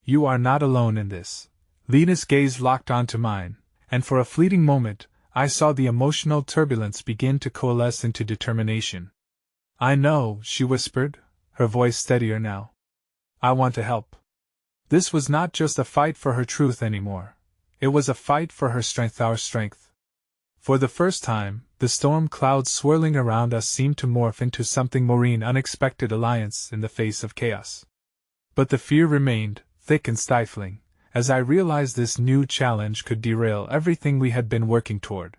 You are not alone in this." Lena's gaze locked onto mine, and for a fleeting moment, I saw the emotional turbulence begin to coalesce into determination. "I know," she whispered, her voice steadier now. "I want to help." This was not just a fight for her truth anymore. It was a fight for her strength, our strength. For the first time, the storm clouds swirling around us seemed to morph into something more, an unexpected alliance in the face of chaos. But the fear remained, thick and stifling, as I realized this new challenge could derail everything we had been working toward.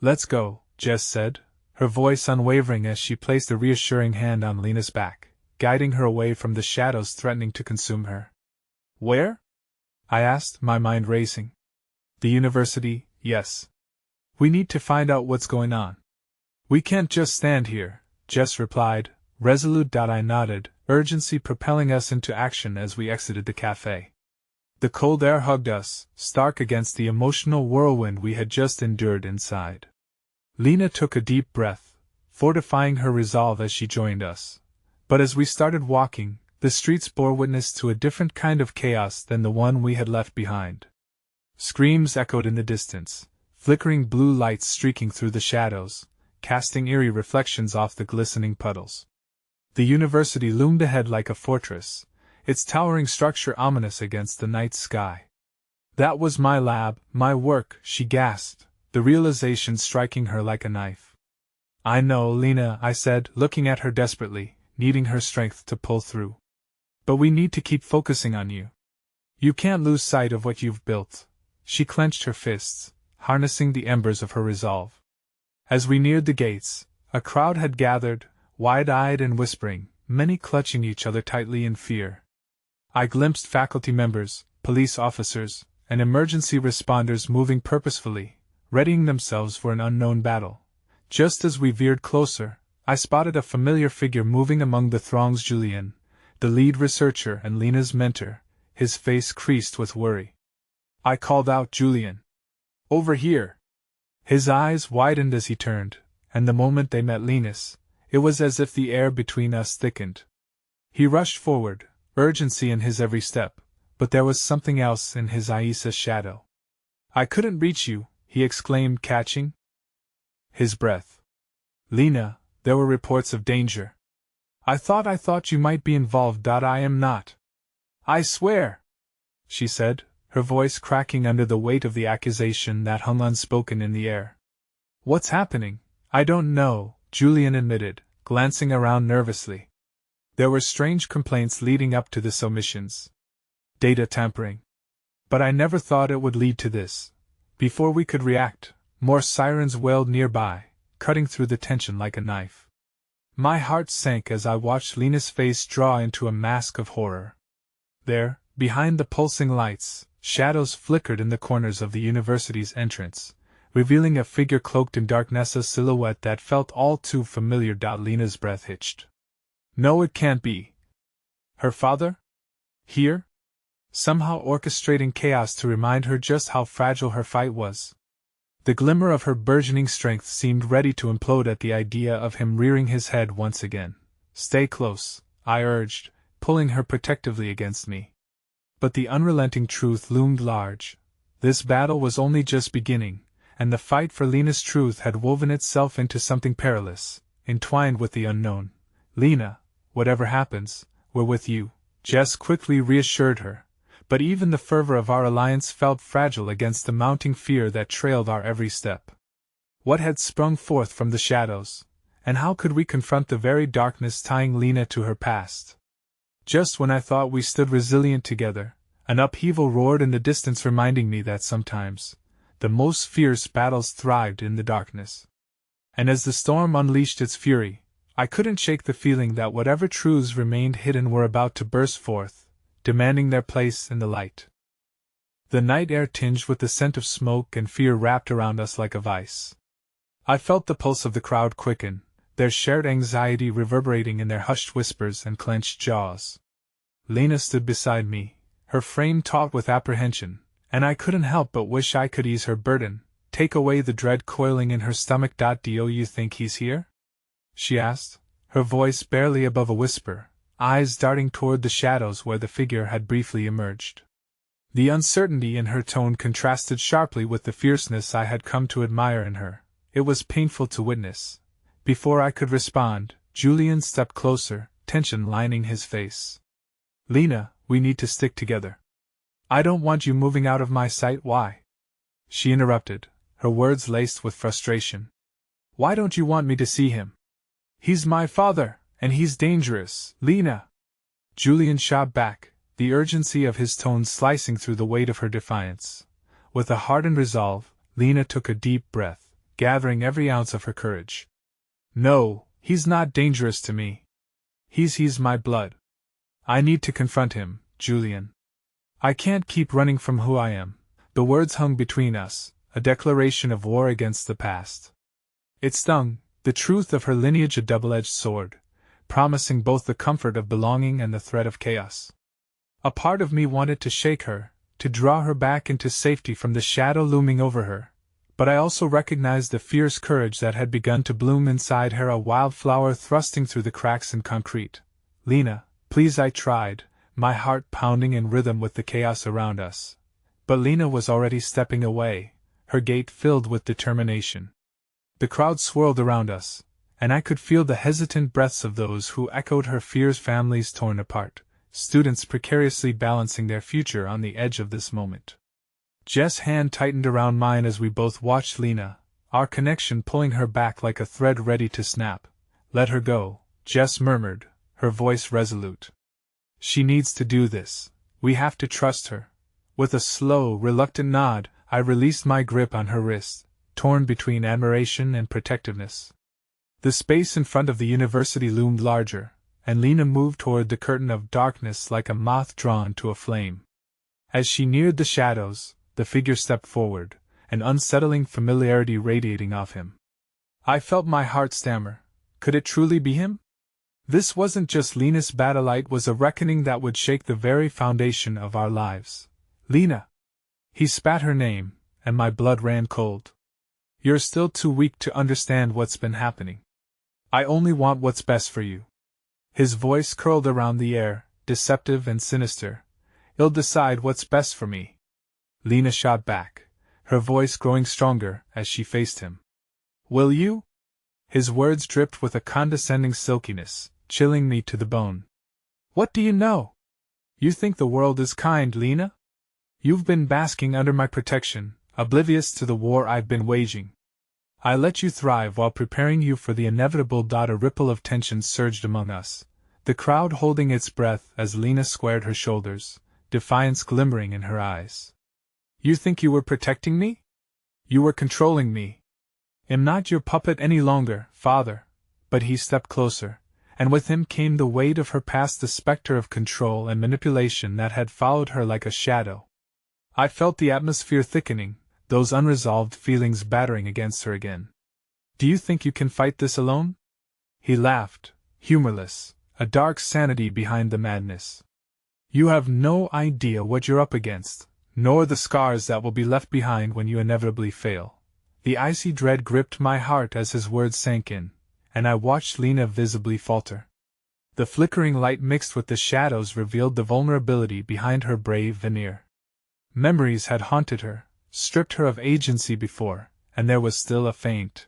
"Let's go," Jess said, her voice unwavering as she placed a reassuring hand on Lena's back. guiding her away from the shadows threatening to consume her. Where? I asked, my mind racing. The university, yes. We need to find out what's going on. We can't just stand here, Jess replied, resolute. I nodded, urgency propelling us into action as we exited the café. The cold air hugged us, stark against the emotional whirlwind we had just endured inside. Lena took a deep breath, fortifying her resolve as she joined us. But as we started walking, the streets bore witness to a different kind of chaos than the one we had left behind. Screams echoed in the distance, flickering blue lights streaking through the shadows, casting eerie reflections off the glistening puddles. The university loomed ahead like a fortress, its towering structure ominous against the night sky. That was my lab, my work, she gasped, the realization striking her like a knife. I know, Lena, I said, looking at her desperately, needing her strength to pull through. But we need to keep focusing on you. You can't lose sight of what you've built. She clenched her fists, harnessing the embers of her resolve. As we neared the gates, a crowd had gathered, wide-eyed and whispering, many clutching each other tightly in fear. I glimpsed faculty members, police officers, and emergency responders moving purposefully, readying themselves for an unknown battle. Just as we veered closer, I spotted a familiar figure moving among the throngs. Julian, the lead researcher and Lena's mentor, his face creased with worry. I called out, Julian. Over here. His eyes widened as he turned, and the moment they met Lena's, it was as if the air between us thickened. He rushed forward, urgency in his every step, but there was something else in his Aissa's shadow. I couldn't reach you, he exclaimed, catching his breath. Lena, there were reports of danger. I thought you might be involved. I am not. I swear, she said, her voice cracking under the weight of the accusation that hung unspoken in the air. What's happening? I don't know, Julian admitted, glancing around nervously. There were strange complaints leading up to this omissions. Data tampering. But I never thought it would lead to this. Before we could react, more sirens wailed nearby, cutting through the tension like a knife. My heart sank as I watched Lena's face draw into a mask of horror. There, behind the pulsing lights, shadows flickered in the corners of the university's entrance, revealing a figure cloaked in darkness, a silhouette that felt all too familiar. Lena's breath hitched. No, it can't be. Her father? Here? Somehow orchestrating chaos to remind her just how fragile her fight was. The glimmer of her burgeoning strength seemed ready to implode at the idea of him rearing his head once again. Stay close, I urged, pulling her protectively against me. But the unrelenting truth loomed large. This battle was only just beginning, and the fight for Lena's truth had woven itself into something perilous, entwined with the unknown. Lena, whatever happens, we're with you, Jess quickly reassured her. But even the fervor of our alliance felt fragile against the mounting fear that trailed our every step. What had sprung forth from the shadows, and how could we confront the very darkness tying Lena to her past? Just when I thought we stood resilient together, an upheaval roared in the distance, reminding me that sometimes the most fierce battles thrived in the darkness. And as the storm unleashed its fury, I couldn't shake the feeling that whatever truths remained hidden were about to burst forth, demanding their place in the light. The night air tinged with the scent of smoke and fear wrapped around us like a vice. I felt the pulse of the crowd quicken, their shared anxiety reverberating in their hushed whispers and clenched jaws. Lena stood beside me, her frame taut with apprehension, and I couldn't help but wish I could ease her burden, take away the dread coiling in her stomach. Do you think he's here? She asked, her voice barely above a whisper, eyes darting toward the shadows where the figure had briefly emerged. The uncertainty in her tone contrasted sharply with the fierceness I had come to admire in her. It was painful to witness. Before I could respond, Julian stepped closer, tension lining his face. Lena, we need to stick together. I don't want you moving out of my sight. Why? She interrupted, her words laced with frustration. Why don't you want me to see him? He's my father. And he's dangerous, Lena. Julian shot back, the urgency of his tone slicing through the weight of her defiance. With a hardened resolve, Lena took a deep breath, gathering every ounce of her courage. No, he's not dangerous to me. He's my blood. I need to confront him, Julian. I can't keep running from who I am. The words hung between us, a declaration of war against the past. It stung, the truth of her lineage a double-edged sword, promising both the comfort of belonging and the threat of chaos. A part of me wanted to shake her, to draw her back into safety from the shadow looming over her, but I also recognized the fierce courage that had begun to bloom inside her, a wildflower thrusting through the cracks in concrete. Lena, please, I tried, my heart pounding in rhythm with the chaos around us. But Lena was already stepping away, her gait filled with determination. The crowd swirled around us, and I could feel the hesitant breaths of those who echoed her fears, families torn apart, students precariously balancing their future on the edge of this moment. Jess' hand tightened around mine as we both watched Lena, our connection pulling her back like a thread ready to snap. Let her go, Jess murmured, her voice resolute. She needs to do this. We have to trust her. With a slow, reluctant nod, I released my grip on her wrist, torn between admiration and protectiveness. The space in front of the university loomed larger, and Lena moved toward the curtain of darkness like a moth drawn to a flame. As she neared the shadows, the figure stepped forward, an unsettling familiarity radiating off him. I felt my heart stammer. Could it truly be him? This wasn't just Lena's battle, it was a reckoning that would shake the very foundation of our lives. Lena! He spat her name, and my blood ran cold. You're still too weak to understand what's been happening. I only want what's best for you. His voice curled around the air, deceptive and sinister. You'll decide what's best for me. Lena shot back, her voice growing stronger as she faced him. Will you? His words dripped with a condescending silkiness, chilling me to the bone. What do you know? You think the world is kind, Lena? You've been basking under my protection, oblivious to the war I've been waging. I let you thrive while preparing you for the inevitable. A ripple of tension surged among us, the crowd holding its breath as Lena squared her shoulders, defiance glimmering in her eyes. You think you were protecting me? You were controlling me. I'm not your puppet any longer, father. But he stepped closer, and with him came the weight of her past, the specter of control and manipulation that had followed her like a shadow. I felt the atmosphere thickening, those unresolved feelings battering against her again. Do you think you can fight this alone? He laughed, humorless, a dark sanity behind the madness. You have no idea what you're up against, nor the scars that will be left behind when you inevitably fail. The icy dread gripped my heart as his words sank in, and I watched Lena visibly falter. The flickering light mixed with the shadows revealed the vulnerability behind her brave veneer. Memories had haunted her, stripped her of agency before, and there was still a faint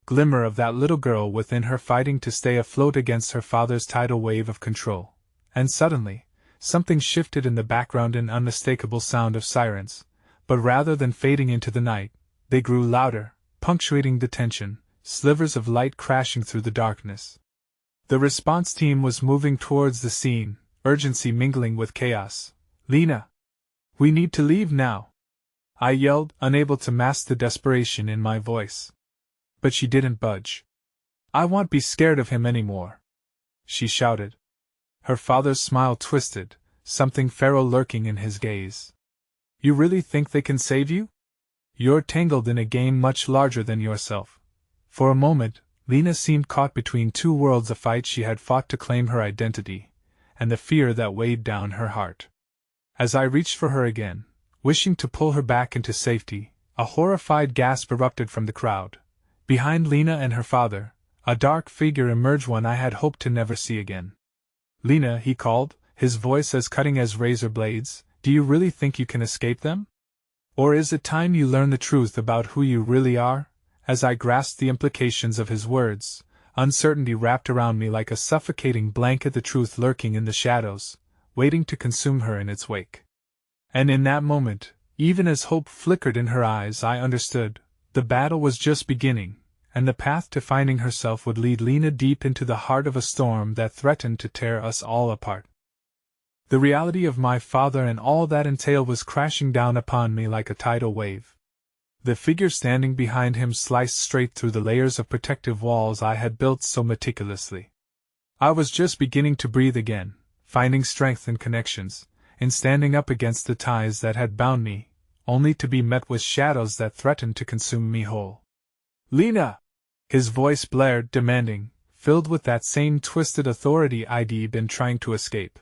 glimmer of that little girl within her fighting to stay afloat against her father's tidal wave of control. And suddenly, something shifted in the background, an unmistakable sound of sirens, but rather than fading into the night, they grew louder, punctuating the tension, slivers of light crashing through the darkness. The response team was moving towards the scene, urgency mingling with chaos. Lena! We need to leave now! I yelled, unable to mask the desperation in my voice. But she didn't budge. I won't be scared of him anymore, she shouted. Her father's smile twisted, something feral lurking in his gaze. You really think they can save you? You're tangled in a game much larger than yourself. For a moment, Lena seemed caught between two worlds, a fight she had fought to claim her identity, and the fear that weighed down her heart. As I reached for her again, wishing to pull her back into safety, a horrified gasp erupted from the crowd. Behind Lena and her father, a dark figure emerged, one I had hoped to never see again. Lena, he called, his voice as cutting as razor blades, do you really think you can escape them? Or is it time you learn the truth about who you really are? As I grasped the implications of his words, uncertainty wrapped around me like a suffocating blanket, the truth lurking in the shadows, waiting to consume her in its wake. And in that moment, even as hope flickered in her eyes, I understood. The battle was just beginning, and the path to finding herself would lead Lena deep into the heart of a storm that threatened to tear us all apart. The reality of my father and all that entailed was crashing down upon me like a tidal wave. The figure standing behind him sliced straight through the layers of protective walls I had built so meticulously. I was just beginning to breathe again, finding strength in connections, in standing up against the ties that had bound me, only to be met with shadows that threatened to consume me whole. Lena! His voice blared, demanding, filled with that same twisted authority I'd been trying to escape.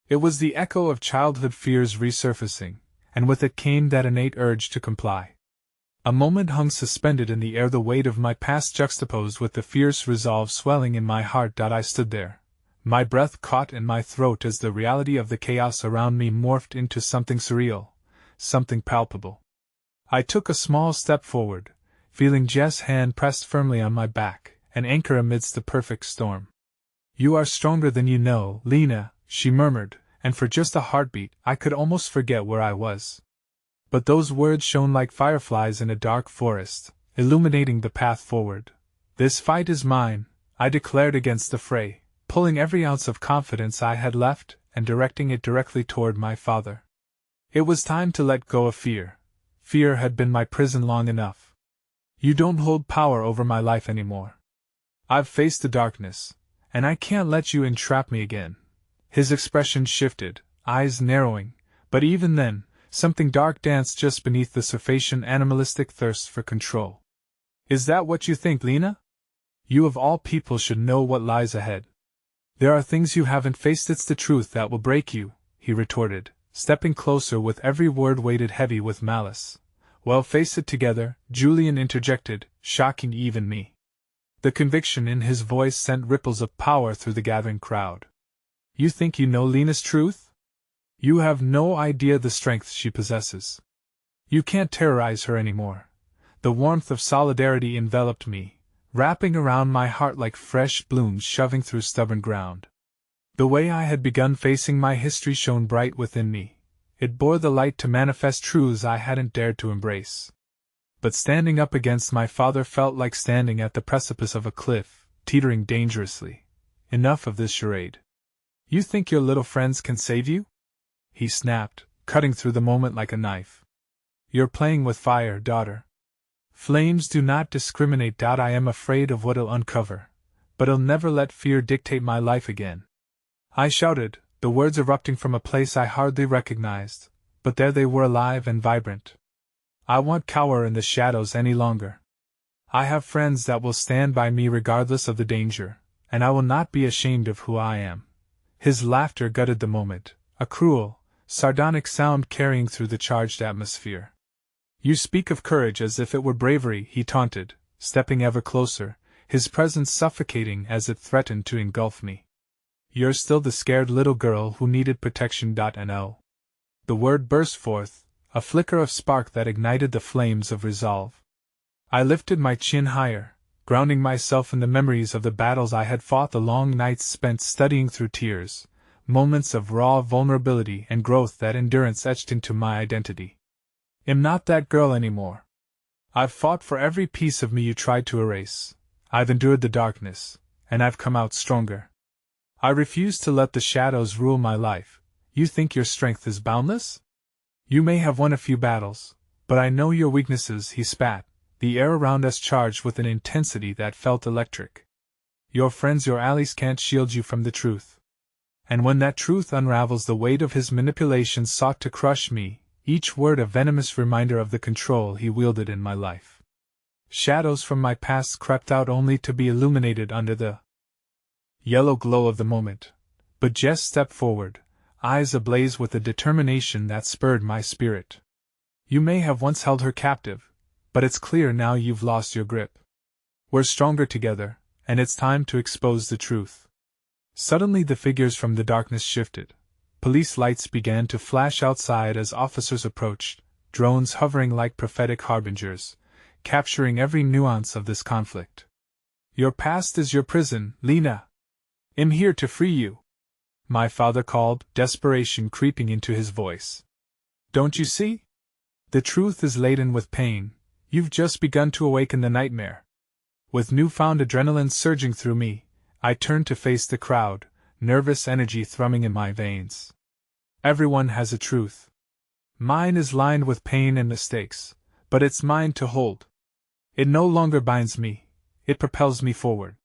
It was the echo of childhood fears resurfacing, and with it came that innate urge to comply. A moment hung suspended in the air, the weight of my past juxtaposed with the fierce resolve swelling in my heart. I stood there, my breath caught in my throat as the reality of the chaos around me morphed into something surreal, something palpable. I took a small step forward, feeling Jess' hand pressed firmly on my back, an anchor amidst the perfect storm. "You are stronger than you know, Lena," she murmured, and for just a heartbeat I could almost forget where I was. But those words shone like fireflies in a dark forest, illuminating the path forward. "This fight is mine," I declared against the fray, pulling every ounce of confidence I had left and directing it directly toward my father. It was time to let go of fear. Fear had been my prison long enough. "You don't hold power over my life anymore. I've faced the darkness, and I can't let you entrap me again." His expression shifted, eyes narrowing, but even then, something dark danced just beneath the surface, an animalistic thirst for control. "Is that what you think, Lena? You of all people should know what lies ahead. There are things you haven't faced. It's the truth that will break you," he retorted, stepping closer with every word weighted heavy with malice. "Well, face it together," Julian interjected, shocking even me. The conviction in his voice sent ripples of power through the gathering crowd. "You think you know Lena's truth? You have no idea the strength she possesses. You can't terrorize her anymore." The warmth of solidarity enveloped me, wrapping around my heart like fresh blooms shoving through stubborn ground. The way I had begun facing my history shone bright within me. It bore the light to manifest truths I hadn't dared to embrace. But standing up against my father felt like standing at the precipice of a cliff, teetering dangerously. "Enough of this charade. You think your little friends can save you?" he snapped, cutting through the moment like a knife. "You're playing with fire, daughter. Flames do not discriminate. I am afraid of what it'll uncover, but I'll never let fear dictate my life again," I shouted, the words erupting from a place I hardly recognized, but there they were, alive and vibrant. "I won't cower in the shadows any longer. I have friends that will stand by me regardless of the danger, and I will not be ashamed of who I am." His laughter gutted the moment, a cruel, sardonic sound carrying through the charged atmosphere. "You speak of courage as if it were bravery," he taunted, stepping ever closer, his presence suffocating as it threatened to engulf me. "You're still the scared little girl who needed protection. No." The word burst forth, a flicker of spark that ignited the flames of resolve. I lifted my chin higher, grounding myself in the memories of the battles I had fought, the long nights spent studying through tears, moments of raw vulnerability and growth that endurance etched into my identity. "I'm not that girl anymore. I've fought for every piece of me you tried to erase. I've endured the darkness, and I've come out stronger. I refuse to let the shadows rule my life." "You think your strength is boundless? You may have won a few battles, but I know your weaknesses," he spat, the air around us charged with an intensity that felt electric. "Your friends, your allies can't shield you from the truth." And when that truth unravels, the weight of his manipulation sought to crush me, each word a venomous reminder of the control he wielded in my life. Shadows from my past crept out only to be illuminated under the yellow glow of the moment. But Jess stepped forward, eyes ablaze with a determination that spurred my spirit. "You may have once held her captive, but it's clear now you've lost your grip. We're stronger together, and it's time to expose the truth." Suddenly the figures from the darkness shifted. Police lights began to flash outside as officers approached, drones hovering like prophetic harbingers, capturing every nuance of this conflict. "Your past is your prison, Lena. I'm here to free you," my father called, desperation creeping into his voice. "Don't you see? The truth is laden with pain. You've just begun to awaken the nightmare." With newfound adrenaline surging through me, I turned to face the crowd, nervous energy thrumming in my veins. Everyone has a truth. Mine is lined with pain and mistakes, but it's mine to hold. It no longer binds me, it propels me forward.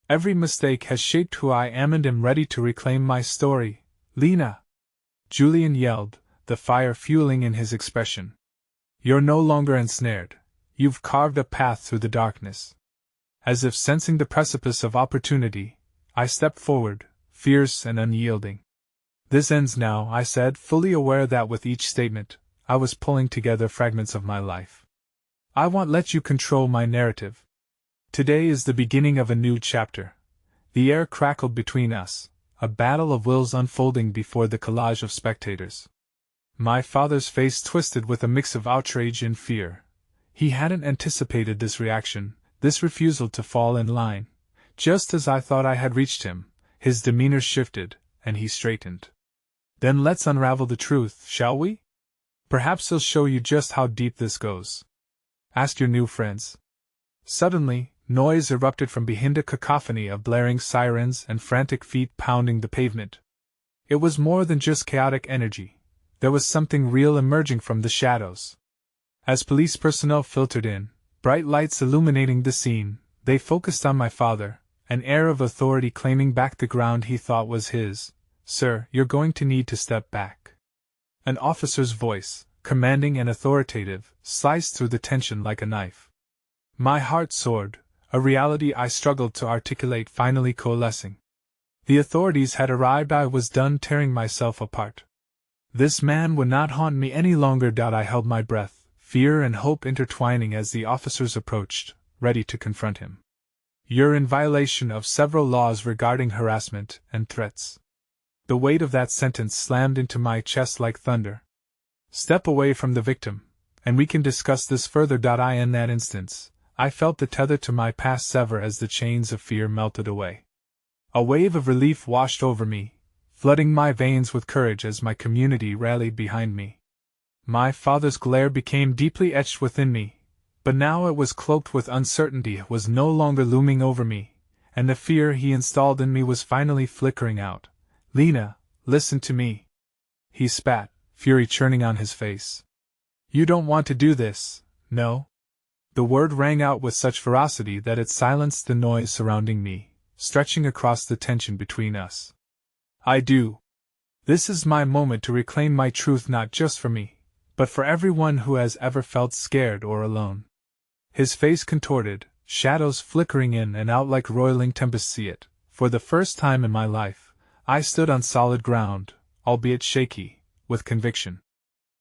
Every mistake has shaped who I am and am ready to reclaim my story. Lena! Julian yelled, the fire fueling in his expression. You're no longer ensnared. You've carved a path through the darkness. As if sensing the precipice of opportunity, I stepped forward, fierce and unyielding. This ends now, I said, fully aware that with each statement, I was pulling together fragments of my life. I won't let you control my narrative. Today is the beginning of a new chapter. The air crackled between us, a battle of wills unfolding before the collage of spectators. My father's face twisted with a mix of outrage and fear. He hadn't anticipated this reaction, this refusal to fall in line. Just as I thought I had reached him, his demeanor shifted, and he straightened. Then let's unravel the truth, shall we? Perhaps he'll show you just how deep this goes. Ask your new friends. Suddenly, noise erupted from behind a cacophony of blaring sirens and frantic feet pounding the pavement. It was more than just chaotic energy. There was something real emerging from the shadows. As police personnel filtered in, bright lights illuminating the scene, they focused on my father, an air of authority claiming back the ground he thought was his. Sir, you're going to need to step back. An officer's voice, commanding and authoritative, sliced through the tension like a knife. My heart soared, a reality I struggled to articulate finally coalescing. The authorities had arrived. I was done tearing myself apart. This man would not haunt me any longer. I held my breath, fear and hope intertwining as the officers approached, ready to confront him. You're in violation of several laws regarding harassment and threats. The weight of that sentence slammed into my chest like thunder. Step away from the victim, and we can discuss this further. In that instance, I felt the tether to my past sever as the chains of fear melted away. A wave of relief washed over me, flooding my veins with courage as my community rallied behind me. My father's glare became deeply etched within me, but now it was cloaked with uncertainty. It was no longer looming over me, and the fear he installed in me was finally flickering out. Lena, listen to me. He spat, fury churning on his face. You don't want to do this, no? The word rang out with such ferocity that it silenced the noise surrounding me, stretching across the tension between us. I do. This is my moment to reclaim my truth, not just for me, but for everyone who has ever felt scared or alone. His face contorted, shadows flickering in and out like roiling tempests. See it. For the first time in my life, I stood on solid ground, albeit shaky, with conviction.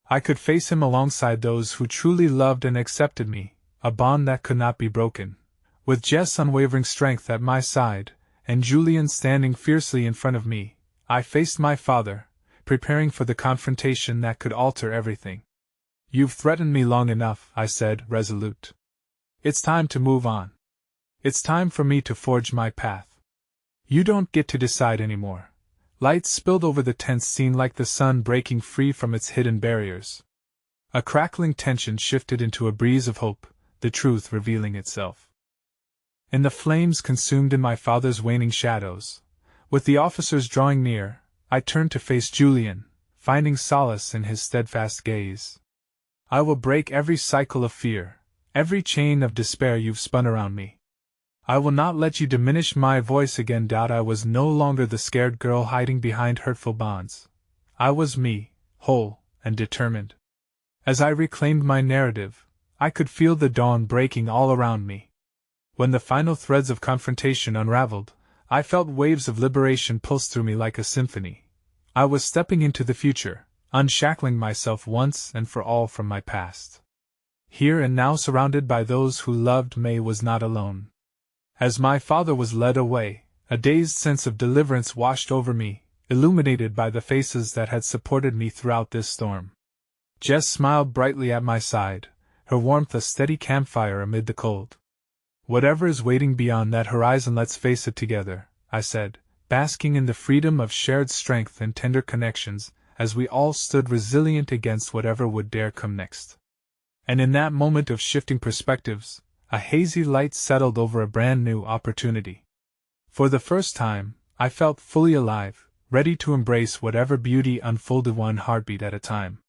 I could face him alongside those who truly loved and accepted me, a bond that could not be broken. With Jess' unwavering strength at my side, and Julian standing fiercely in front of me, I faced my father, preparing for the confrontation that could alter everything. You've threatened me long enough, I said, resolute. It's time to move on. It's time for me to forge my path. You don't get to decide anymore. Lights spilled over the tense scene like the sun breaking free from its hidden barriers. A crackling tension shifted into a breeze of hope, the truth revealing itself. In the flames consumed in my father's waning shadows, with the officers drawing near, I turned to face Julian, finding solace in his steadfast gaze. I will break every cycle of fear, every chain of despair you've spun around me. I will not let you diminish my voice again. I was no longer the scared girl hiding behind hurtful bonds. I was me, whole and determined. As I reclaimed my narrative, I could feel the dawn breaking all around me. When the final threads of confrontation unraveled, I felt waves of liberation pulse through me like a symphony. I was stepping into the future, unshackling myself once and for all from my past. Here and now, surrounded by those who loved me, was not alone. As my father was led away, a dazed sense of deliverance washed over me, illuminated by the faces that had supported me throughout this storm. Jess smiled brightly at my side, her warmth a steady campfire amid the cold. Whatever is waiting beyond that horizon, let's face it together, I said, basking in the freedom of shared strength and tender connections, as we all stood resilient against whatever would dare come next. And in that moment of shifting perspectives, a hazy light settled over a brand new opportunity. For the first time, I felt fully alive, ready to embrace whatever beauty unfolded, one heartbeat at a time.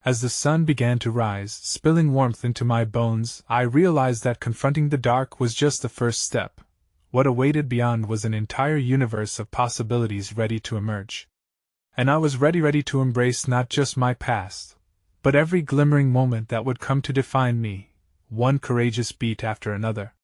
As the sun began to rise, spilling warmth into my bones, I realized that confronting the dark was just the first step. what awaited beyond was an entire universe of possibilities ready to emerge. And I was ready to embrace not just my past, but every glimmering moment that would come to define me, one courageous beat after another.